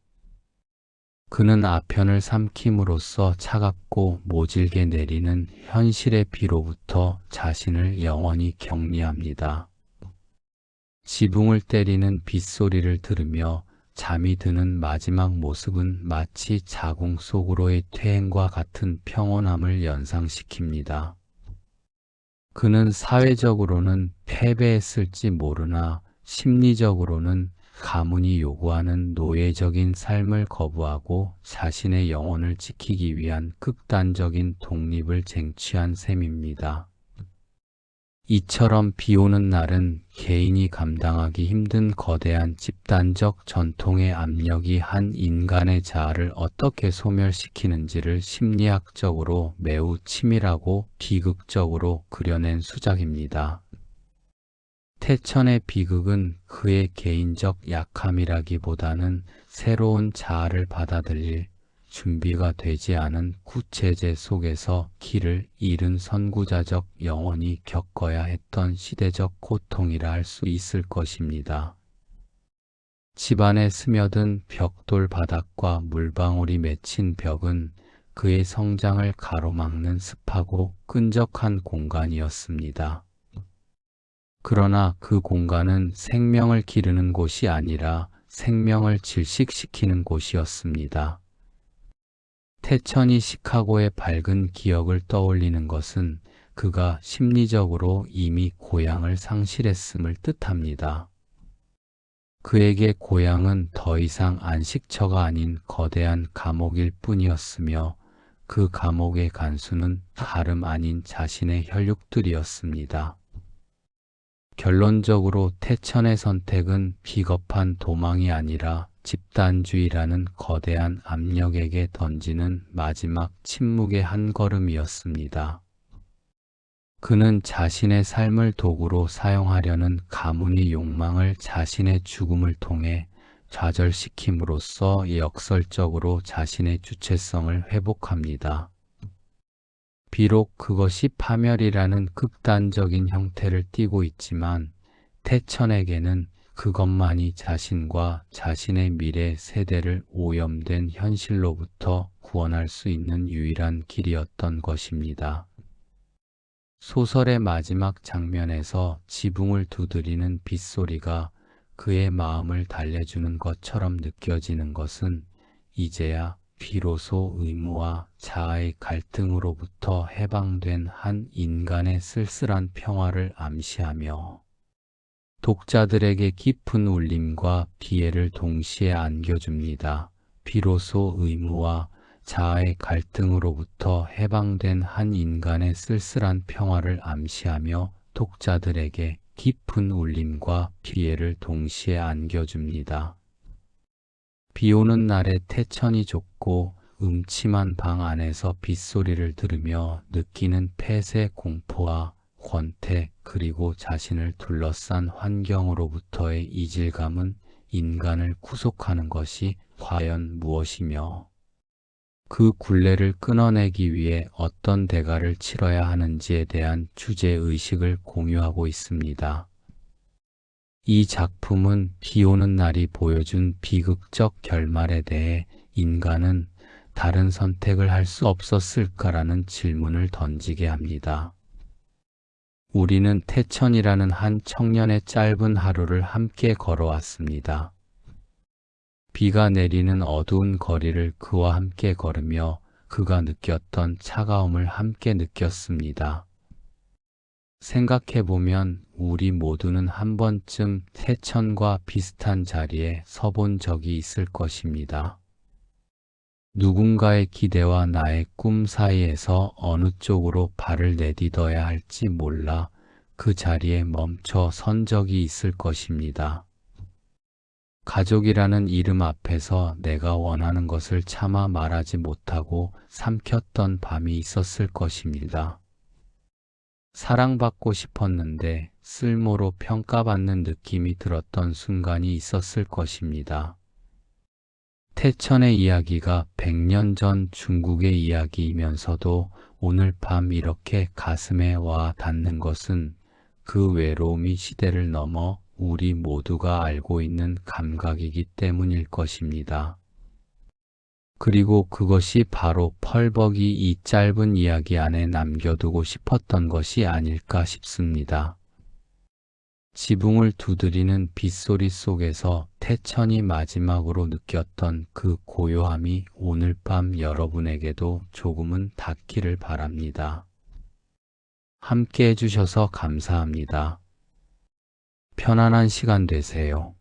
그는 아편을 삼킴으로써 차갑고 모질게 내리는 현실의 비로부터 자신을 영원히 격리합니다. 지붕을 때리는 빗소리를 들으며 잠이 드는 마지막 모습은 마치 자궁 속으로의 퇴행과 같은 평온함을 연상시킵니다. 그는 사회적으로는 패배했을지 모르나 심리적으로는 가문이 요구하는 노예적인 삶을 거부하고 자신의 영혼을 지키기 위한 극단적인 독립을 쟁취한 셈입니다. 이처럼 비오는 날은 개인이 감당하기 힘든 거대한 집단적 전통의 압력이 한 인간의 자아를 어떻게 소멸시키는지를 심리학적으로 매우 치밀하고 비극적으로 그려낸 수작입니다. 태천의 비극은 그의 개인적 약함이라기보다는 새로운 자아를 받아들일 준비가 되지 않은 구체제 속에서 길을 잃은 선구자적 영혼이 겪어야 했던 시대적 고통이라 할 수 있을 것입니다. 집안에 스며든 벽돌 바닥과 물방울이 맺힌 벽은 그의 성장을 가로막는 습하고 끈적한 공간이었습니다. 그러나 그 공간은 생명을 기르는 곳이 아니라 생명을 질식시키는 곳이었습니다. 태천이 시카고의 밝은 기억을 떠올리는 것은 그가 심리적으로 이미 고향을 상실했음을 뜻합니다. 그에게 고향은 더 이상 안식처가 아닌 거대한 감옥일 뿐이었으며 그 감옥의 간수는 다름 아닌 자신의 혈육들이었습니다. 결론적으로 태천의 선택은 비겁한 도망이 아니라 집단주의라는 거대한 압력에게 던지는 마지막 침묵의 한 걸음이었습니다. 그는 자신의 삶을 도구로 사용하려는 가문의 욕망을 자신의 죽음을 통해 좌절시킴으로써 역설적으로 자신의 주체성을 회복합니다. 비록 그것이 파멸이라는 극단적인 형태를 띠고 있지만 태천에게는 그것만이 자신과 자신의 미래 세대를 오염된 현실로부터 구원할 수 있는 유일한 길이었던 것입니다. 소설의 마지막 장면에서 지붕을 두드리는 빗소리가 그의 마음을 달래주는 것처럼 느껴지는 것은 이제야 비로소 의무와 자아의 갈등으로부터 해방된 한 인간의 쓸쓸한 평화를 암시하며 독자들에게 깊은 울림과 비애를 동시에 안겨줍니다. 비로소 의무와 자아의 갈등으로부터 해방된 한 인간의 쓸쓸한 평화를 암시하며 독자들에게 깊은 울림과 비애를 동시에 안겨줍니다. 비오는 날에 태천이 좁고 음침한 방 안에서 빗소리를 들으며 느끼는 폐쇄 공포와 권태 그리고 자신을 둘러싼 환경으로부터의 이질감은 인간을 구속하는 것이 과연 무엇이며 그 굴레를 끊어내기 위해 어떤 대가를 치러야 하는지에 대한 주제의식을 공유하고 있습니다. 이 작품은 비오는 날이 보여준 비극적 결말에 대해 인간은 다른 선택을 할 수 없었을까라는 질문을 던지게 합니다. 우리는 태천이라는 한 청년의 짧은 하루를 함께 걸어왔습니다. 비가 내리는 어두운 거리를 그와 함께 걸으며 그가 느꼈던 차가움을 함께 느꼈습니다. 생각해보면 우리 모두는 한 번쯤 태천과 비슷한 자리에 서본 적이 있을 것입니다. 누군가의 기대와 나의 꿈 사이에서 어느 쪽으로 발을 내딛어야 할지 몰라 그 자리에 멈춰 선 적이 있을 것입니다. 가족이라는 이름 앞에서 내가 원하는 것을 차마 말하지 못하고 삼켰던 밤이 있었을 것입니다. 사랑받고 싶었는데 쓸모로 평가받는 느낌이 들었던 순간이 있었을 것입니다. 태천의 이야기가 100년 전 중국의 이야기이면서도 오늘 밤 이렇게 가슴에 와 닿는 것은 그 외로움이 시대를 넘어 우리 모두가 알고 있는 감각이기 때문일 것입니다. 그리고 그것이 바로 펄벅이 이 짧은 이야기 안에 남겨두고 싶었던 것이 아닐까 싶습니다. 지붕을 두드리는 빗소리 속에서 태천이 마지막으로 느꼈던 그 고요함이 오늘 밤 여러분에게도 조금은 닿기를 바랍니다. 함께 해주셔서 감사합니다. 편안한 시간 되세요.